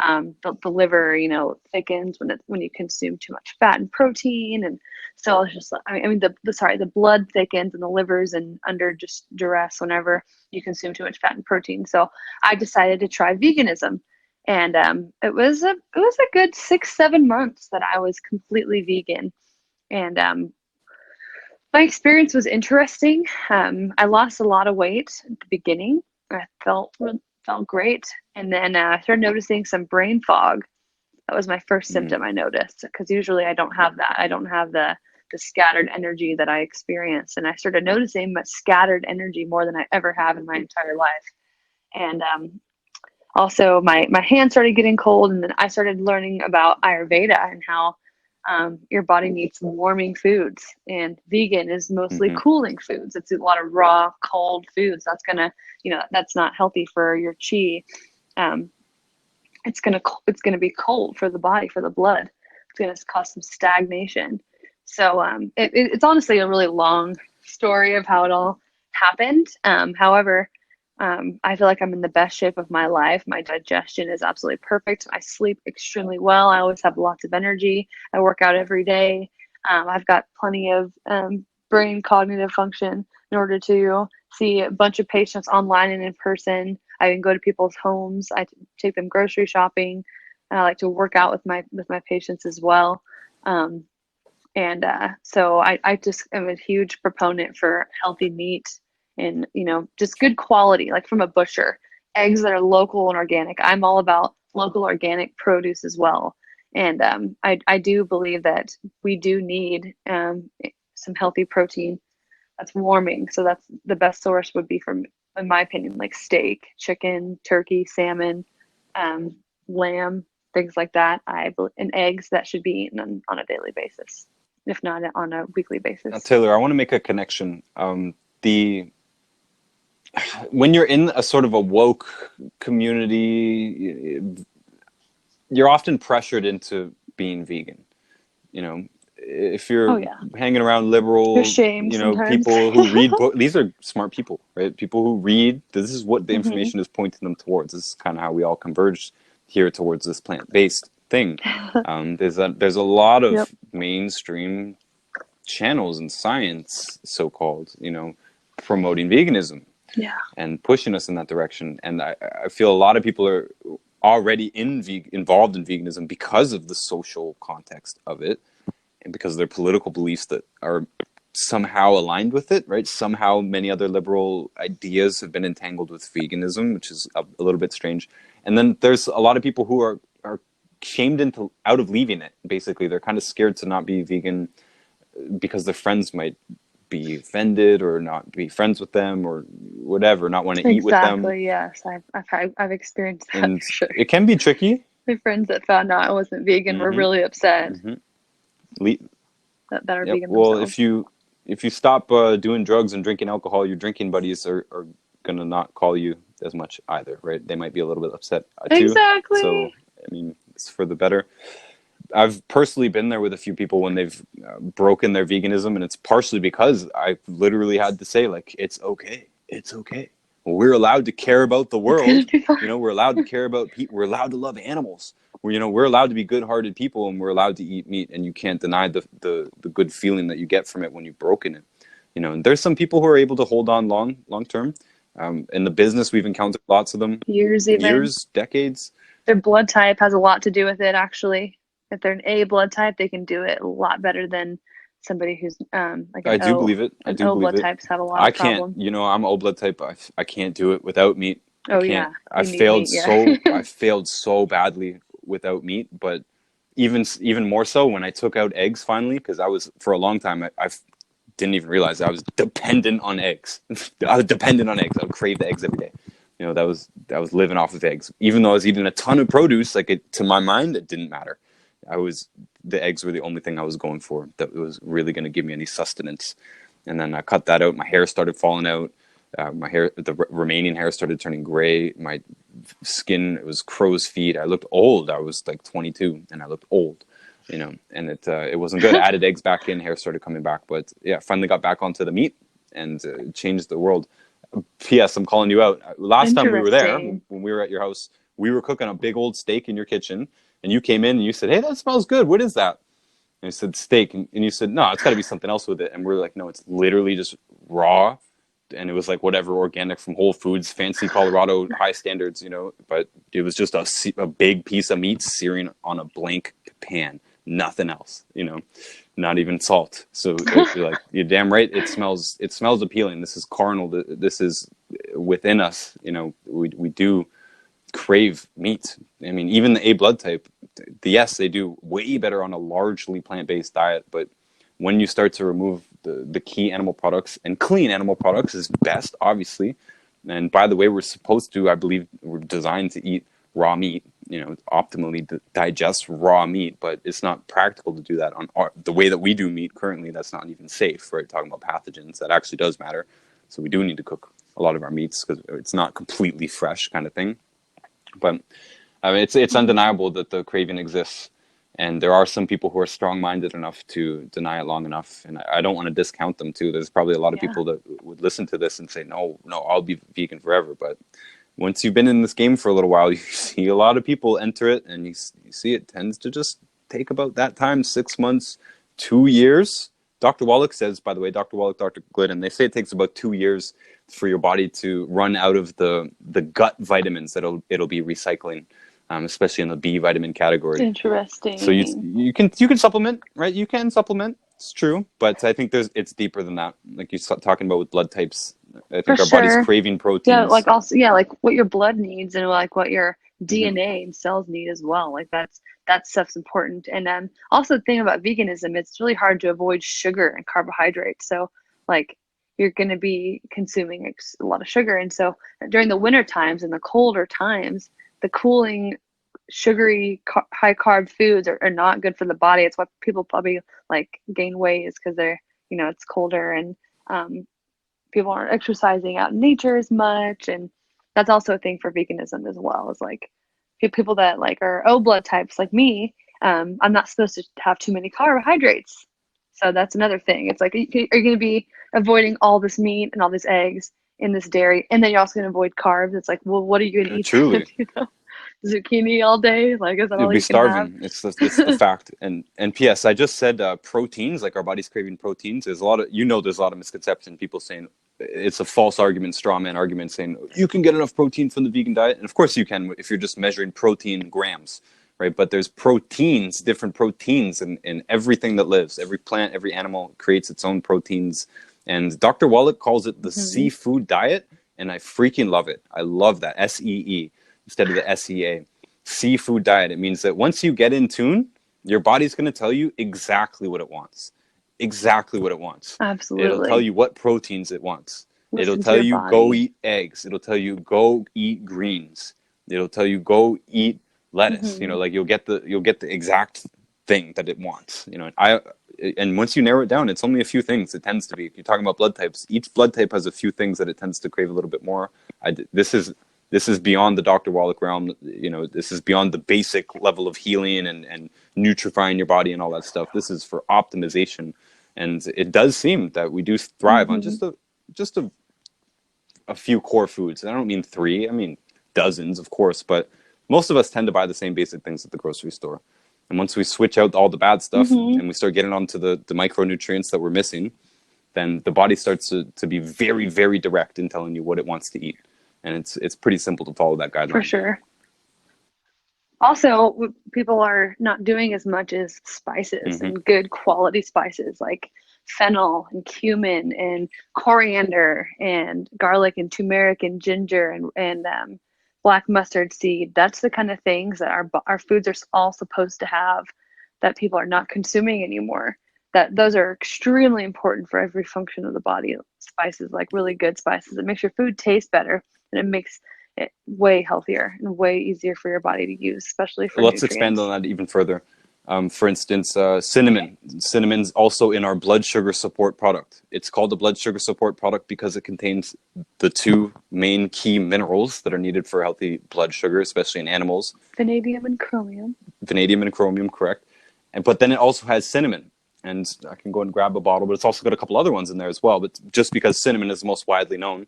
the liver, thickens when you consume too much fat and protein. And so I was just, the blood thickens and the liver's and under just duress whenever you consume too much fat and protein. So I decided to try veganism, and it was a good 6-7 months that I was completely vegan. And my experience was interesting. I lost a lot of weight at the beginning. I felt great, and then I started noticing some brain fog. That was my first Mm-hmm. symptom I noticed, because usually I don't have that. I don't have the scattered energy that I experienced, and I started noticing my scattered energy more than I ever have in my entire life. And also, my hands started getting cold, and then I started learning about Ayurveda and how your body needs warming foods, and vegan is mostly Mm-hmm. cooling foods. It's a lot of raw, cold foods. That's not healthy for your chi. Um, it's gonna be cold for the body, for the blood. It's gonna cause some stagnation. So it's honestly a really long story of how it all happened. However, I feel like I'm in the best shape of my life. My digestion is absolutely perfect. I sleep extremely well. I always have lots of energy. I work out every day. I've got plenty of brain cognitive function in order to see a bunch of patients online and in person. I can go to people's homes. I take them grocery shopping. and I like to work out with my patients as well. Um, and so I just am a huge proponent for healthy meat and, you know, just good quality, like from a butcher. Eggs that are local and organic. I'm all about local organic produce as well. And I do believe that we do need some healthy protein that's warming. So that's the best source would be from, in my opinion, like steak, chicken, turkey, salmon, um, lamb, things like that. And eggs that should be eaten on a daily basis, if not on a weekly Now, basis. Taylor, I want to make a connection. The When you're in a sort of a woke community, you're often pressured into being vegan. You know, if Oh you're yeah, hanging around you're liberal, shamed sometimes. people who read books, these are smart people, right? People who read, this is what the Hmm. information is pointing them towards. This is kind of how we all converge here towards this plant-based thing. There's a lot Yep. of mainstream channels in science, so-called, promoting veganism Yeah. and pushing us in that direction. And I feel a lot of people are already involved in veganism because of the social context of it and because of their political beliefs that are somehow aligned with it, right? Somehow many other liberal ideas have been entangled with veganism, which is a little bit strange. And then there's a lot of people who are shamed into out of leaving it. Basically, they're kind of scared to not be vegan because their friends might be offended or not be friends with them or whatever, not want to eat with them. Exactly. Yes, I've experienced that for And sure. it can be tricky. My friends that found out I wasn't vegan were Hmm. really upset Hmm. that are Yep. vegan Well, themselves. if you stop doing drugs and drinking alcohol, your drinking buddies are gonna not call you as much either, right? They might be a little bit upset too. So Exactly. I mean, it's for the better. I've personally been there with a few people when they've broken their veganism, and it's partially because I literally had to say, like, it's okay, it's okay. Well, we're allowed to care about the It's gonna world. be fine. We're allowed to care about people. We're allowed to love animals. We're allowed to be good-hearted people, and we're allowed to eat meat. And you can't deny the good feeling that you get from it when you've broken it. And there's some people who are able to hold on long term. In the business, we've encountered lots of them, Years even. years, decades. Their blood type has a lot to do with it, actually. If they're an A blood type, they can do it a lot better than somebody who's like I an do O. believe it. I An do O believe blood it. types have a lot I of can't, problems. I'm O blood type. I can't do it without meat. I Oh can't. yeah, you need meat, yeah. I failed so badly without meat, but even more so when I took out eggs finally, because I was for a long time I didn't even realize I was dependent on eggs. I was dependent on eggs. I would crave the eggs every day. That was living off of eggs. Even though I was eating a ton of produce, like to my mind, it didn't matter. I was The eggs were the only thing I was going for that was really going to give me any sustenance. And then I cut that out. My hair started falling out. The remaining hair started turning gray. My skin, it was crow's feet. I looked old. I was like 22 and I looked old, and it wasn't good. I added eggs back in, hair started coming back. But yeah, finally got back onto the meat and changed the world. P.S. I'm calling you out. Last time we were there, Interesting. when we were at your house, we were cooking a big old steak in your kitchen, and you came in and you said, "Hey, that smells good. What is that?" And I said, "Steak," and you said, "No, it's got to be something else with it." And we are like, "No, it's literally just raw." And it was like whatever organic from Whole Foods, fancy Colorado high standards, but it was just a big piece of meat searing on a blank pan, nothing else, not even salt. So you're like, you're damn right. It smells appealing. This is carnal. This is within us. We do crave meat. I mean, even the A blood type, yes, they do way better on a largely plant-based diet, but when you start to remove the key animal products, and clean animal products is best, obviously. And by the way, we're supposed to, I believe, we're designed to eat raw meat, optimally digest raw meat, but it's not practical to do that on the way that we do meat currently. That's not even safe, right? Talking about pathogens, that actually does matter. So we do need to cook a lot of our meats because it's not completely fresh kind of thing. But I mean, it's Mhm. undeniable that the craving exists, and there are some people who are strong-minded enough to deny it long enough. And I don't want to discount them too. There's probably a lot of Yeah. people that would listen to this and say, "No, no, I'll be vegan forever." But once you've been in this game for a little while, you see a lot of people enter it, and you see it tends to just take about that time, 6 months, 2 years. Dr. Wallach says, by the way, Dr. Wallach, Dr. Glidden, they say it takes about 2 years for your body to run out of the gut vitamins that it'll be recycling. especially in the B vitamin category. So Interesting. you can supplement, right? You can supplement. It's true, but I think it's deeper than that. Like you're talking about with blood types, I For think our body's sure. craving Yeah, proteins. like also yeah, like what your blood needs and like what your Hmm. DNA and cells need as well. Like that stuff's important. And also the thing about veganism, it's really hard to avoid sugar and carbohydrates. So like you're going to be consuming a lot of sugar. And so during the winter times and the colder times, the cooling sugary high carb foods are not good for the body. It's why people probably like gain weight is because they're, it's colder and um, people aren't exercising out in nature as much. And that's also a thing for veganism as well, is like people that like are O blood types like me. I'm not supposed to have too many carbohydrates. So that's another thing. It's like, are you going to be avoiding all this meat and all these eggs and this dairy, and then you're also going to avoid carbs? It's like, well, what are you going to eat then? Truly, Zucchini all day? Like, is that you'll all be you can have? starving. It's the fact. And P.S. I just said proteins, like our body's craving proteins. There's a lot of there's a lot of misconception. People saying it's a false argument, straw man argument, saying you can get enough protein from the vegan diet, and of course you can if you're just measuring protein grams, right? But there's proteins, different proteins in everything that lives. Every plant, every animal creates its own proteins, and Dr. Wallach calls it the Hmm. seafood diet, and I freaking love it. I love that SEE instead of the SEA. Seafood diet. It means that once you get in tune, your body's going to tell you exactly what it wants. Exactly what it wants. It'll tell Absolutely. you what proteins it wants. It'll Listen to tell your you go body. eat eggs. It'll tell you go eat greens. It'll tell you go eat lettuce. Hmm. Like you'll get the exact thing that it wants. And once you narrow it down, it's only a few things. It tends to be. If you're talking about blood types, each blood type has a few things that it tends to crave a little bit more. This is beyond the Dr. Wallach realm. This is beyond the basic level of healing and nutrifying your body and all that stuff. This is for optimization, and it does seem that we do thrive on Hmm. just a few core foods. And I don't mean three. I mean dozens, of course, but most of us tend to buy the same basic things at the grocery store. And once we switch out all the bad stuff Hmm. and we start getting onto the micronutrients that we're missing, then the body starts to be very, very direct in telling you what it wants to eat. And it's pretty simple to follow that For guideline. sure. Also, people are not doing as much as spices Hmm. and good quality spices like fennel and cumin and coriander and garlic and turmeric and ginger and black mustard seed. That's the kind of things that our foods are all supposed to have that people are not consuming anymore. That those are extremely important for every function of the body. Spices, like really good spices, it makes your food taste better and it makes way healthier and way easier for your body to use, especially for Let's expand on nutrients. that even further. For instance, cinnamon. Cinnamon's also in our blood sugar support product. It's called a blood sugar support product because it contains the two main key minerals that are needed for healthy blood sugar, especially in animals, Vanadium and chromium. vanadium and chromium, correct? But then it also has cinnamon. And I can go and grab a bottle, but it's also got a couple other ones in there as well. But just because cinnamon is the most widely known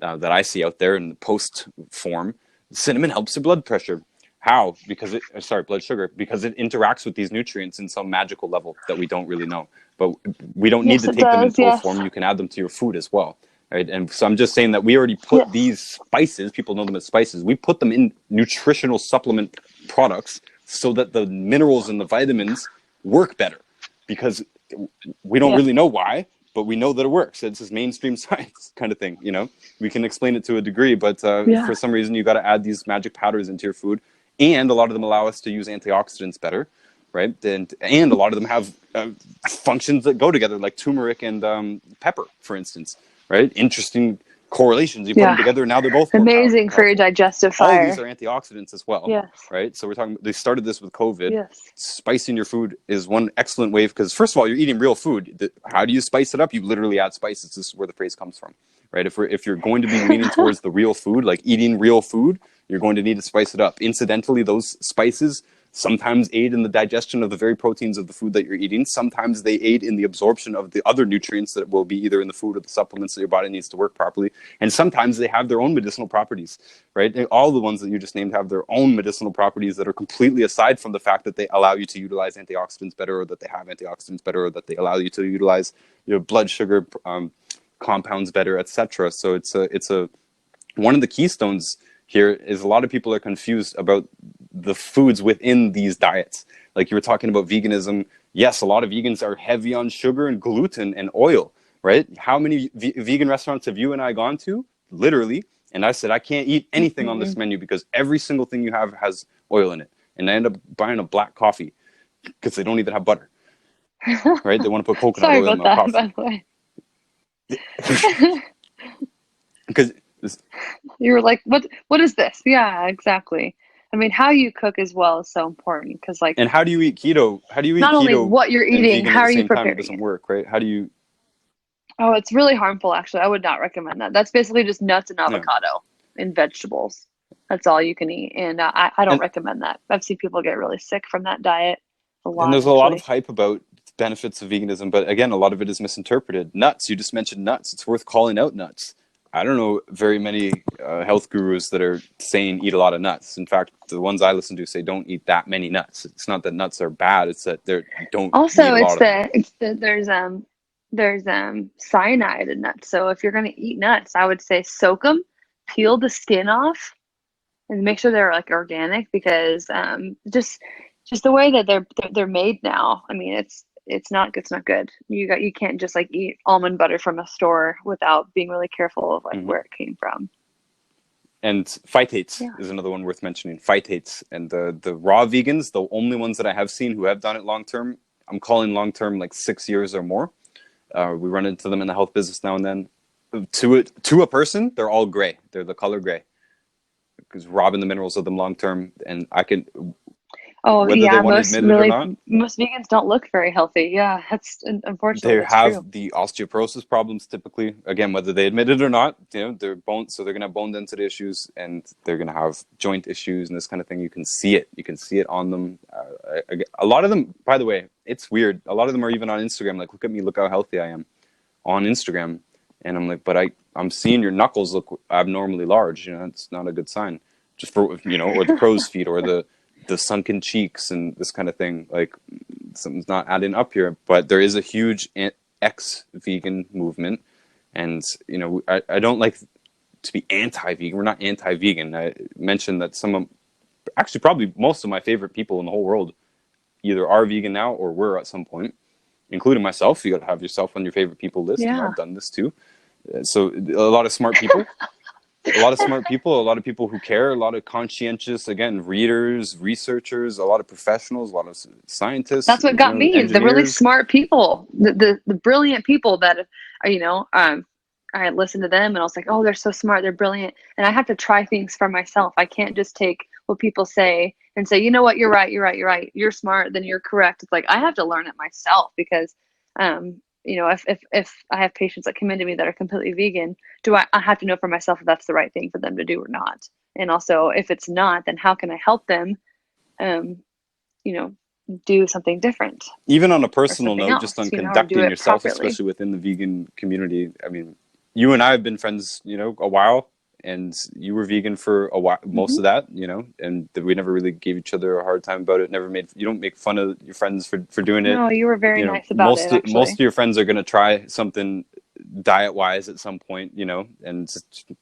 that I see out there in the post form, cinnamon helps your blood pressure. How? Because blood sugar, because it interacts with these nutrients in some magical level that we don't really know. But we don't need Yes, to it take them in does. pill Yes. form. You can add them to your food as well. Right? And so I'm just saying that we already put Yes. these spices, people know them as spices, we put them in nutritional supplement products so that the minerals and the vitamins work better because we don't Yeah. really know why, but we know that it works. It's just mainstream science kind of thing. We can explain it to a degree, but Yeah. for some reason you got to add these magic powders into your food, and a lot of them allow us to use antioxidants better, right? And a lot of them have functions that go together, like turmeric and pepper, for instance, right? Interesting correlations. You put them Yeah. together, and now they're both more Amazing for your powerful. digestive All of these fire. are antioxidants as well, Yes. right? So we're talking. They started this with COVID. Yes. Spicing your food is one excellent way because first of all, you're eating real food. How do you spice it up? You literally add spices. This is where the phrase comes from, right? If you're going to be leaning towards the real food, like eating real food, you're going to need to spice it up. Incidentally, those spices sometimes aid in the digestion of the very proteins of the food that you're eating. Sometimes they aid in the absorption of the other nutrients that will be either in the food or the supplements that your body needs to work properly. And sometimes they have their own medicinal properties, right? And all the ones that you just named have their own medicinal properties that are completely aside from the fact that they allow you to utilize antioxidants better, or that they have antioxidants better, or that they allow you to utilize your blood sugar compounds better, etc. So it's a one of the keystones here is a lot of people are confused about the foods within these diets. Like you were talking about veganism. Yes, a lot of vegans are heavy on sugar and gluten and oil, right? How many vegan restaurants have you and I gone to? Literally. And I said, I can't eat anything on this menu because every single thing you have has oil in it. And I end up buying a black coffee because they don't even have butter, right? They want to put coconut Sorry oil in about my that, by coffee. the way. Because You were like, what is this? Yeah, exactly. I mean, how you cook as well is so important because, like, and how do you eat keto? How do you eat not only keto what you're and eating, vegan at how the are you same time? It preparing doesn't it? work, right? How do you? Oh, it's really harmful, actually. I would not recommend that. That's basically just nuts and Yeah. avocado and vegetables. That's all you can eat. And I don't And recommend that. I've seen people get really sick from that diet a and lot, there's a lot of actually. hype about benefits of veganism, but again, a lot of it is misinterpreted. Nuts, you just mentioned nuts. It's worth calling out nuts. I don't know very many health gurus that are saying eat a lot of nuts. In fact, the ones I listen to say don't eat that many nuts. It's not that nuts are bad; it's that they don't need Also, a lot of them. there's cyanide in nuts. So if you're gonna eat nuts, I would say soak them, peel the skin off, and make sure they're like organic because just the way that they're made now. I mean, it's not good. You can't just like eat almond butter from a store without being really careful of like Hmm. where it came from. And phytates Yeah. is another one worth mentioning. Phytates and the raw vegans, the only ones that I have seen who have done it long term. I'm calling long term like 6 years or more. We run into them in the health business now and then. To a person, they're all gray. They're the color gray because robbing the minerals of them long term. And I can, Oh whether they yeah, want to admit it or not, most vegans don't look very healthy. Yeah, unfortunately they that's true. have the osteoporosis problems typically. Again, whether they admit it or not, they're bone, so they're going to have bone density issues and they're going to have joint issues and this kind of thing. You can see it. You can see it on them. A lot of them, by the way, it's weird. A lot of them are even on Instagram. Like, look at me, look how healthy I am on Instagram. And I'm like, but I'm seeing your knuckles look abnormally large. It's not a good sign. Just for or the crow's feet or the sunken cheeks and this kind of thing. Like something's not adding up here. But there is a huge ex-vegan movement, and I don't like to be anti-vegan. We're not anti-vegan. I mentioned that actually probably most of my favorite people in the whole world either are vegan now or were at some point, including myself. You got to have yourself on your favorite people list. Yeah. I've done this too. So a lot of smart people, a lot of people who care, a lot of conscientious, again, readers, researchers, a lot of professionals, a lot of scientists, That's what got me, the really engineers. smart people, the brilliant people that I listened to them and I was like, oh, they're so smart, they're brilliant. And I have to try things for myself. I can't just take what people say and say, you know what, you're right, you're smart, then you're correct. It's like I have to learn it myself because if I have patients that come into me that are completely vegan, I have to know for myself if that's the right thing for them to do or not. And also if it's not, then how can I help them um, you know, do something different Even on a or personal something note, just else, on or do conducting it yourself, properly. especially within the vegan community. I mean, you and I have been friends, a while, and you were vegan for a while, most Hmm. of that, and we never really gave each other a hard time about it. You don't make fun of your friends for doing it. No, you were very nice about it, Most actually. of your friends are going to try something diet wise at some point, and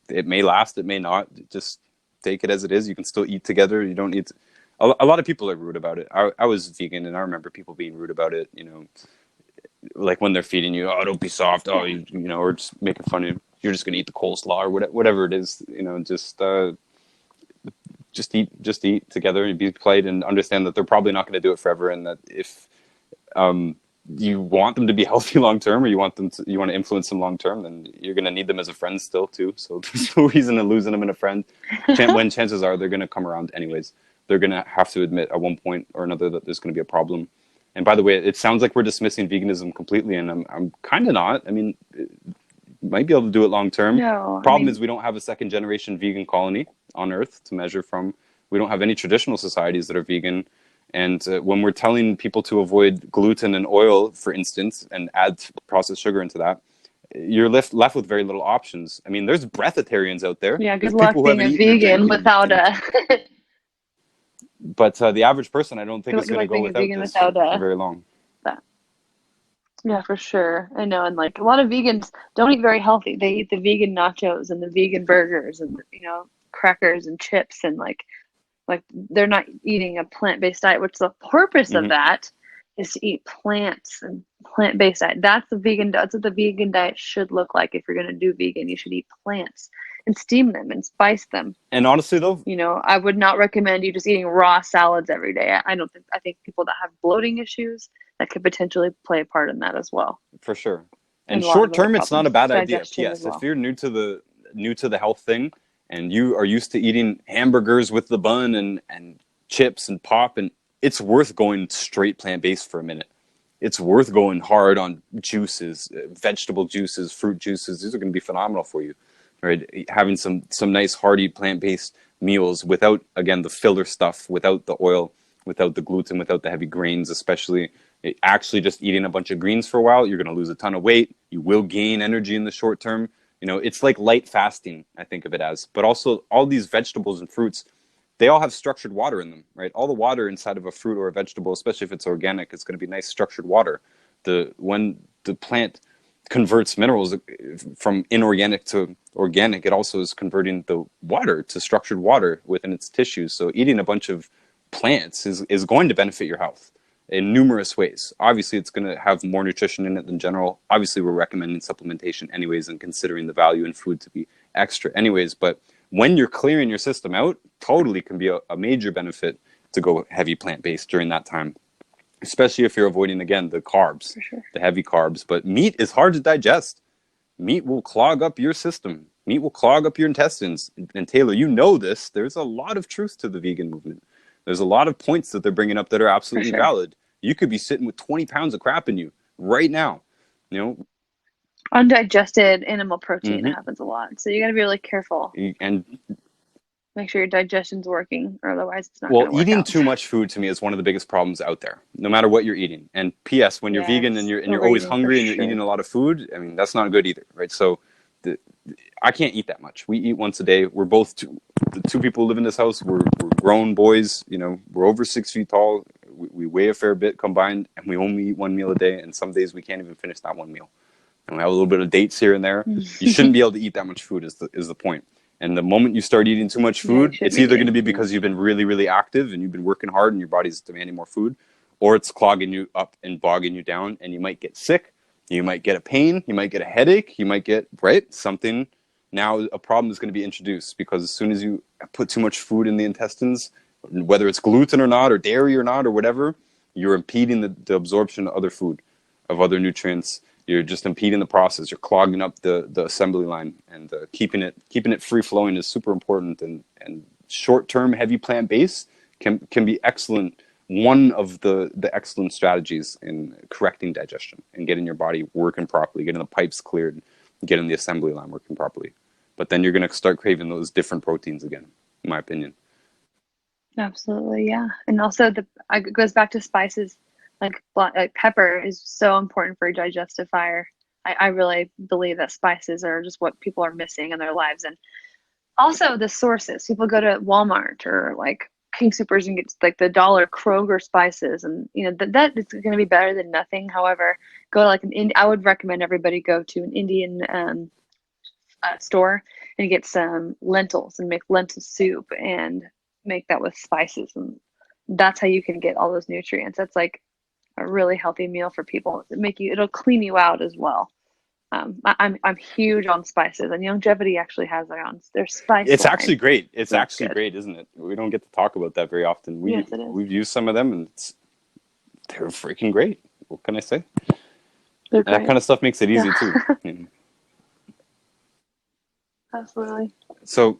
it may last, it may not. Just take it as it is. You can still eat together. You don't need to. A lot of people are rude about it. I was vegan, and I remember people being rude about it. Like when they're feeding you, oh, don't be soft. Oh, Yeah. or just making fun of you. You're just gonna eat the coleslaw or whatever it is. Just eat together and be polite and understand that they're probably not going to do it forever, and that if you want them to be healthy long term, or you want to influence them long term, then you're going to need them as a friend still too. So there's no reason to losing them in a friend. When chances are they're going to come around anyways. They're going to have to admit at one point or another that there's going to be a problem. And by the way, it sounds like we're dismissing veganism completely, and I'm kind of not. I mean, might be able to do it long term. No, I Problem mean, is we don't have a second generation vegan colony on Earth to measure from. We don't have any traditional societies that are vegan. And when we're telling people to avoid gluten and oil, for instance, and add processed sugar into that, you're left with very little options. I mean, there's breatharians out there. yeah, There's good luck people who being haven't a eaten or vegan drank without but the average person, I don't think is good going to luck go being a without vegan this without for very long. that. Yeah, for sure. I know, and like a lot of vegans don't eat very healthy. They eat the vegan nachos and the vegan burgers and crackers and chips and like Like they're not eating a plant-based diet, which the purpose of Hmm. that is to eat plants and plant-based diet. That's what the vegan diet should look like. If you're going to do vegan, you should eat plants and steam them and spice them. And honestly, though, You know, I would not recommend you just eating raw salads every day. I don't think, I think people that have bloating issues, that could potentially play a part in that as well. for sure. And And a lot of short other term, it's not a problems, bad idea. digestion as P.S. If well. you're new to the health thing, and you are used to eating hamburgers with the bun and chips and pop, and it's worth going straight plant based for a minute. It's worth going hard on juices, vegetable juices, fruit juices. These are going to be phenomenal for you, right? Having some nice hearty plant based meals without, again, the filler stuff, without the oil, without the gluten, without the heavy grains, especially. Actually, just eating a bunch of greens for a while, you're going to lose a ton of weight. You will gain energy in the short term. You know, it's like light fasting, I think of it as. But also, all these vegetables and fruits, they all have structured water in them, right? All the water inside of a fruit or a vegetable, especially if it's organic, it's going to be nice structured water. When the plant converts minerals from inorganic to organic, it also is converting the water to structured water within its tissues. So eating a bunch of plants is going to benefit your health in numerous ways. Obviously, it's going to have more nutrition in it than general. Obviously, we're recommending supplementation anyways and considering the value in food to be extra anyways. But when you're clearing your system out, totally can be a major benefit to go heavy plant-based during that time, especially if you're avoiding, again, the carbs, For sure. the heavy carbs. But meat is hard to digest. Meat will clog up your system. Meat will clog up your intestines. And Taylor, you know this. There's a lot of truth to the vegan movement. There's a lot of points that they're bringing up that are For absolutely sure. valid. You could be sitting with 20 pounds of crap in you right now. You know, Undigested animal protein hmm happens a lot. So you got to be really careful. and Make sure your digestion's working, or otherwise it's not well, going to work eating out. too much food to me is one of the biggest problems out there, no matter what you're eating. And P.S., when you're vegan and Yes, you're always overeating for hungry and you're eating sure. a lot of food, I mean, that's not good either, right? So the, I can't eat that much. We eat once a day. We're both the two people who live in this house. We're grown boys. You know, we're over 6 feet tall. We weigh a fair bit combined, and we only eat one meal a day. And some days we can't even finish that one meal. And we have a little bit of dates here and there. You shouldn't be able to eat that much food. Is the point? And the moment you start eating too much Yeah, you food, shouldn't it's be either going to eating. be Yeah. because you've been really, really active and you've been working hard and your body's demanding more food, or it's clogging you up and bogging you down, and you might get sick. You might get a pain. You might get a headache. You might get, right, something. Now a problem is going to be introduced because as soon as you put too much food in the intestines, whether it's gluten or not, or dairy or not, or whatever, you're impeding the absorption of other food, of other nutrients. You're just impeding the process. You're clogging up the assembly line, and keeping it free flowing is super important. And short term heavy plant based can be excellent. One of the excellent strategies in correcting digestion and getting your body working properly, getting the pipes cleared, getting the assembly line working properly. But then you're going to start craving those different proteins again, in my opinion. Absolutely, yeah. And also it goes back to spices. Like pepper is so important for your digestive fire. I really believe that spices are just what people are missing in their lives. And also the sources. People go to Walmart or like King Supers and get like the dollar Kroger spices, and you know that is going to be better than nothing. However, go to like I would recommend everybody go to an Indian store and get some lentils and make lentil soup and make that with spices, and that's how you can get all those nutrients. That's like a really healthy meal for people. It'll clean you out as well. I'm huge on spices, and Longevity actually has their spice It's line. actually great. It's That's actually good. great, isn't it? We don't get to talk about that very often. Yes, it is. We've used some of them, and they're freaking great. What can I say? They're And that great. kind of stuff makes it Yeah, easy too. You know? absolutely. So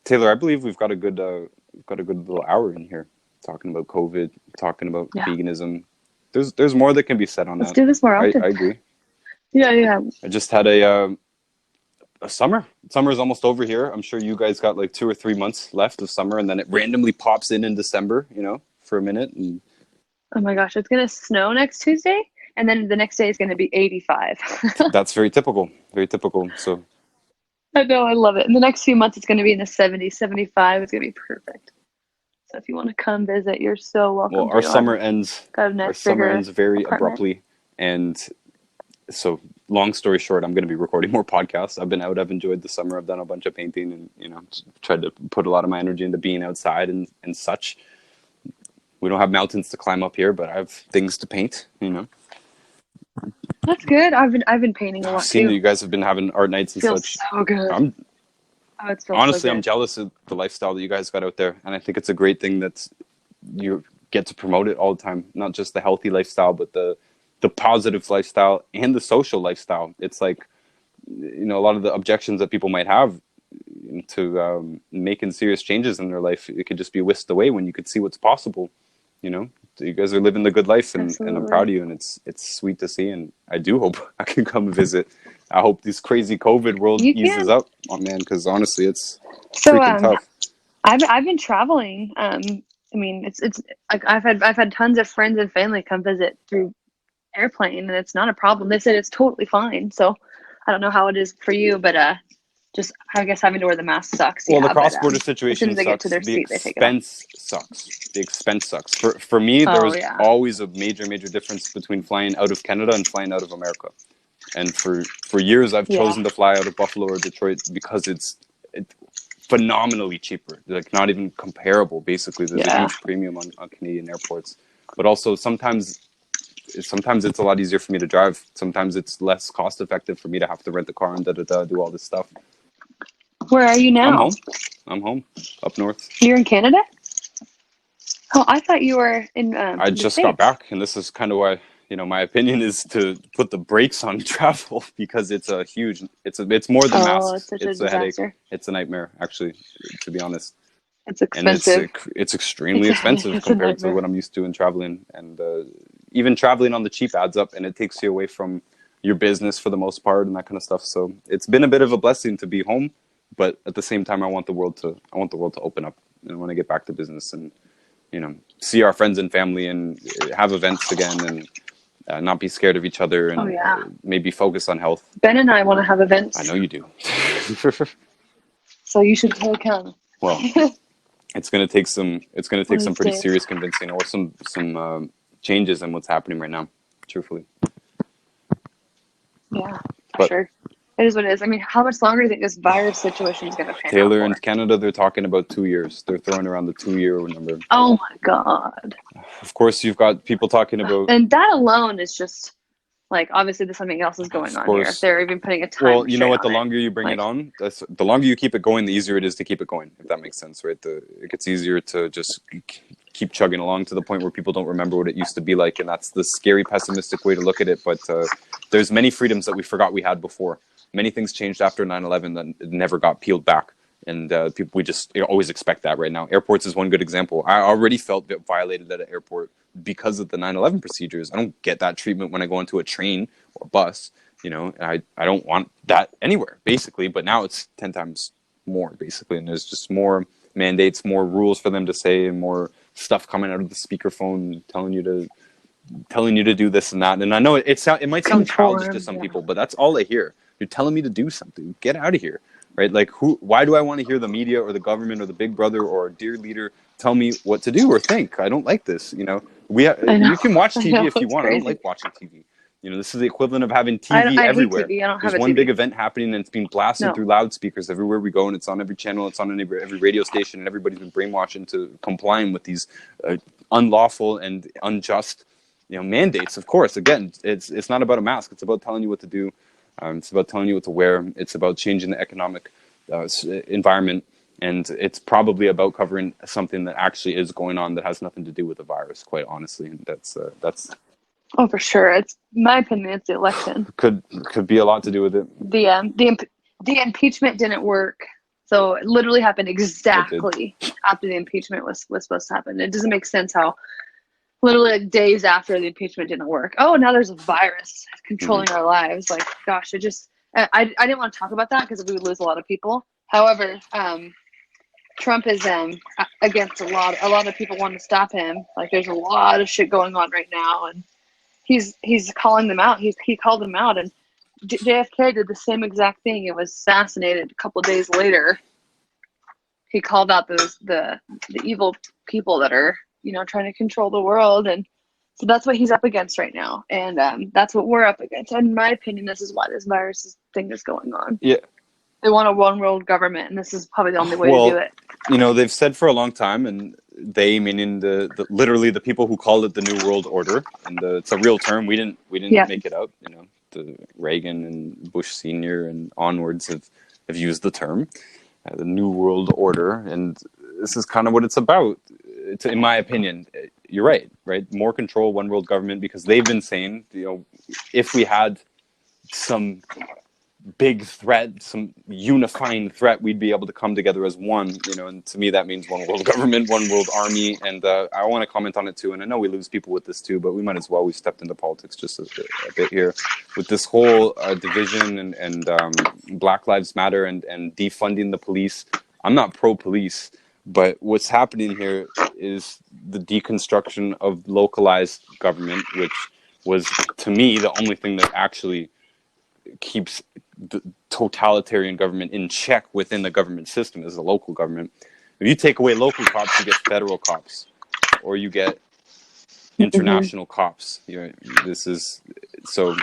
Taylor, I believe we've got a good little hour in here talking about COVID, talking about Yeah, veganism. There's more that can be said on let's that. do this more I often. agree. Yeah, yeah. I just had a summer. Summer is almost over here. I'm sure you guys got like 2 or 3 months left of summer, and then it randomly pops in December. You know, for a minute. And Oh my gosh, it's gonna snow next Tuesday, and then the next day is gonna be 85. that's very typical. Very typical. So I know, I love it. In the next few months, it's gonna be in the 70s, 75. It's gonna be perfect. So if you want to come visit, you're so well, welcome to. I've got a our nice summer bigger ends very apartment. abruptly, and so long story short, I'm going to be recording more podcasts. I've been out. I've enjoyed the summer. I've done a bunch of painting and, tried to put a lot of my energy into being outside and such. We don't have mountains to climb up here, but I have things to paint, That's good. I've been painting a I've lot seen that too. you guys have been having art nights and Feels such. so good. I'm Oh, it feels so honestly, I'm good. jealous of the lifestyle that you guys got out there. And I think it's a great thing that you get to promote it all the time. Not just the healthy lifestyle, but the positive lifestyle and the social lifestyle. It's like, a lot of the objections that people might have to making serious changes in their life, it could just be whisked away when you could see what's possible. So you guys are living the good life, and I'm proud Absolutely. of you, and it's sweet to see. And I do hope I can come visit. I hope this crazy COVID world You eases can. up, oh man, because honestly, it's So freaking tough. I've been traveling. I mean, it's like I've had tons of friends and family come visit through airplane, and it's not a problem. They said it's totally fine. So I don't know how it is for you, but just I guess having to wear the mask sucks. Well, the Yeah, but cross-border as soon situation as they get to sucks. their The seat, they take it off. expense sucks. The expense sucks. For me, there Oh was yeah, always a major difference between flying out of Canada and flying out of America. And for years, I've yeah, chosen to fly out of Buffalo or Detroit because it's phenomenally cheaper. Like not even comparable. Basically, there's a yeah. huge premium on Canadian airports. But also sometimes it's a lot easier for me to drive. Sometimes it's less cost effective for me to have to rent a car and do all this stuff. Where are you I'm now? home. I'm home up north. You're in Canada? Oh, I thought you were in I the just got States. back, and this is kind of why my opinion is to put the brakes on travel because it's more than Oh, it's masks. such a It's a headache. disaster. It's a nightmare, actually, to be honest. It's And expensive. it's extremely expensive It's a compared to nightmare. what I'm used to in traveling, and even traveling on the cheap adds up, and it takes you away from your business for the most part and that kind of stuff. So it's been a bit of a blessing to be home, but at the same time, I want the world to open up, and I want to get back to business and see our friends and family and have events again and not be scared of each other Oh and yeah. maybe focus on health. Ben and I want to have I know events, you do. so you should totally come Well, it's going to take one of some these pretty days. serious convincing or some changes in what's happening right now, truthfully. Yeah, for But sure. It is what it is. I mean, how much longer do you think this virus situation is going to pan out Taylor, in for? Canada, they're talking about 2 years. They're throwing around the 2 year number. Oh my God. Of course, you've got people talking about, And that alone is just like, obviously there's something else is going of on here. If course. they're even putting a time Well, you know restraint what? The on it. longer you bring it Like, on, the longer you keep it going, the easier it is to keep it going. If that makes sense, right? It gets easier to just keep chugging along to the point where people don't remember what it used to be like, and that's the scary, pessimistic way to look at it. But there's many freedoms that we forgot we had before. Many things changed after 9/11 that never got peeled back, and people we just always expect that right now. Airports is one good example. I already felt violated at an airport because of the 9/11 procedures. I don't get that treatment when I go into a train or bus. I don't want that anywhere, basically. But now it's 10 times more, basically. And there's just more mandates, more rules for them to say, and more stuff coming out of the speakerphone telling you to do this and that. And I know it might sound childish to conform. some Yeah. people, but that's all I hear. You're telling me to do something. Get out of here. Right? Like why do I want to hear the media or the government or the big brother or our dear leader tell me what to do or think? I don't like this. I know. You can watch I TV know. if you It's want. I don't crazy. like watching TV. This is the equivalent of having TV I hate everywhere. TV. I don't have There's a one big TV. event happening and it's being blasted No. through loudspeakers everywhere we go, and it's on every channel, it's on every radio station, and everybody's been brainwashed into complying with these unlawful and unjust mandates. Of course, again, it's not about a mask. It's about telling you what to do. It's about telling you what to wear. It's about changing the economic environment, and it's probably about covering something that actually is going on that has nothing to do with the virus, quite honestly. And that's Oh, for sure. It's my opinion. It's the election. could be a lot to do with it. The impeachment didn't work. So it literally happened It did. exactly after the impeachment was supposed to happen. It doesn't make sense how literally like days after the impeachment didn't work. Oh, now there's a virus Hmm. controlling our lives. Like, gosh, I didn't want to talk about that because we would lose a lot of people. However, Trump is against a lot of people want to stop him. Like, there's a lot of shit going on right now, and he's calling them out. He called them out, and JFK did the same exact thing. It was assassinated a couple of days later. He called out the evil people that are trying to control the world, and So that's what he's up against right now, and that's what we're up against. And in my opinion, this is why this thing is going on. Yeah. They want a one world government, and this is probably the only way to do Well, it. you know, they've said for a long time, and they meaning the literally the people who call it the New World Order, and it's a real term. We didn't Yeah. make it up. You know, the Reagan and Bush Senior and onwards have used the term, the New World Order, and this is kind of what it's about. In my opinion, you're right. Right, more control, one world government, because they've been saying, you know, if we had some big threat, some unifying threat, we'd be able to come together as one, you know, and to me that means one world government, one world army. And I want to comment on it too, and I know we lose people with this too, but we might as well. We've stepped into politics just a bit here with this whole division and Black Lives Matter and defunding the police. I'm not pro-police, but what's happening here is the deconstruction of localized government, which was, to me, the only thing that actually keeps the totalitarian government in check within the government system is the local government. If you take away local cops, you get federal cops, or you get international cops. You know, this is so.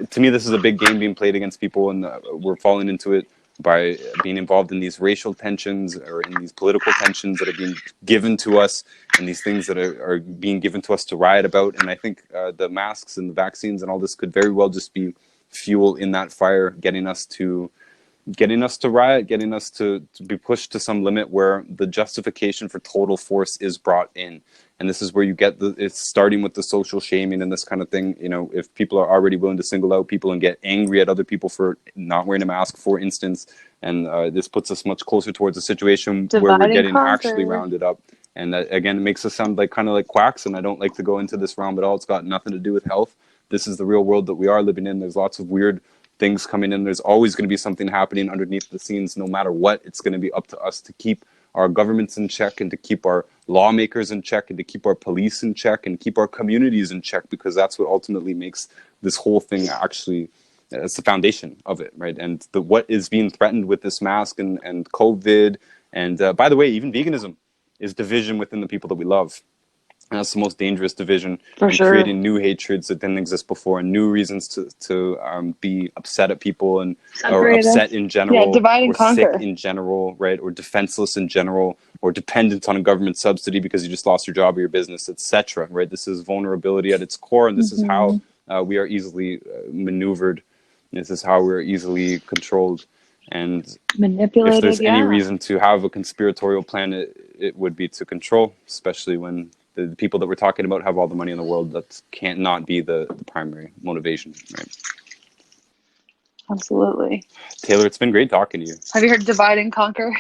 To me, this is a big game being played against people, and we're falling into it by being involved in these racial tensions or in these political tensions that are being given to us, and these things that are being given to us to riot about. And I think the masks and the vaccines and all this could very well just be fuel in that fire, getting us to riot, getting us to be pushed to some limit where the justification for total force is brought in. And this is where you get it's starting with the social shaming and this kind of thing. You know, if people are already willing to single out people and get angry at other people for not wearing a mask, for instance, and this puts us much closer towards a situation where we're Divide and getting actually conquer. rounded up. And again, it makes us sound like kind of like quacks, and I don't like to go into this realm at all. It's got nothing to do with health. This is the real world that we are living in. There's lots of weird things coming in. There's always going to be something happening underneath the scenes. No matter what, it's going to be up to us to keep our governments in check and to keep our lawmakers in check and to keep our police in check and keep our communities in check, because that's what ultimately makes this whole thing actually, it's the foundation of it, right? And what is being threatened with this mask and COVID, and by the way, even veganism is division within the people that we love. And that's the most dangerous division, For and sure. creating new hatreds that didn't exist before, and new reasons to be upset at people, and or Separate upset us. in Yeah, general, divide or and sick conquer. in general, right? Or defenseless in general, or dependent on a government subsidy because you just lost your job or your business, etc. Right? This is vulnerability at its core, and this is how we are easily maneuvered. This is how we're easily controlled. And if Manipulated, there's any yeah. reason to have a conspiratorial plan, it would be to control, especially when the people that we're talking about have all the money in the world. That can't not be the primary motivation, right? Absolutely. Taylor, it's been great talking to you. Have you heard divide and conquer?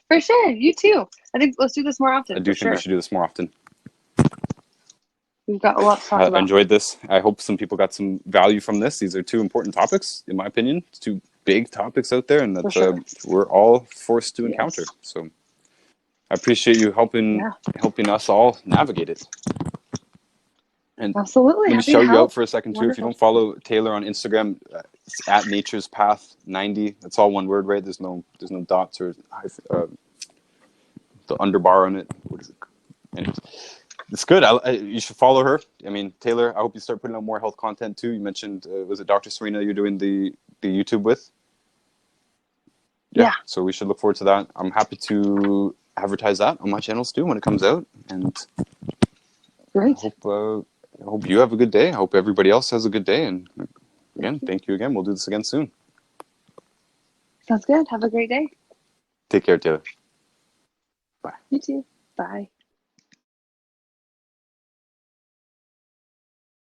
For sure. You too. I think let's do this more often, I for do think we sure. should do this more often. We've got a lot to talk I about. enjoyed this. I hope some people got some value from this. These are two important topics, in my opinion. It's two big topics out there, and For that sure. we're all forced to encounter. Yes. So I appreciate you helping Yeah. us all navigate it. And Absolutely. let me Happy to shout you out help. for a second too. If you Wonderful. don't follow Taylor on Instagram, it's at Nature's Path 90. That's all one word, right? There's no dots or the underbar on it. What is it? Anyways, it's good. You should follow her. I mean, Taylor, I hope you start putting out more health content too. You mentioned was it Dr. Serena you're doing the YouTube with? Yeah. So we should look forward to that. I'm happy to advertise that on my channels too when it comes out, and Great. I hope you have a good day. I hope everybody else has a good day. And again, thank you again. We'll do this again soon. Sounds good. Have a great day. Take care, Taylor. Bye. You too. Bye.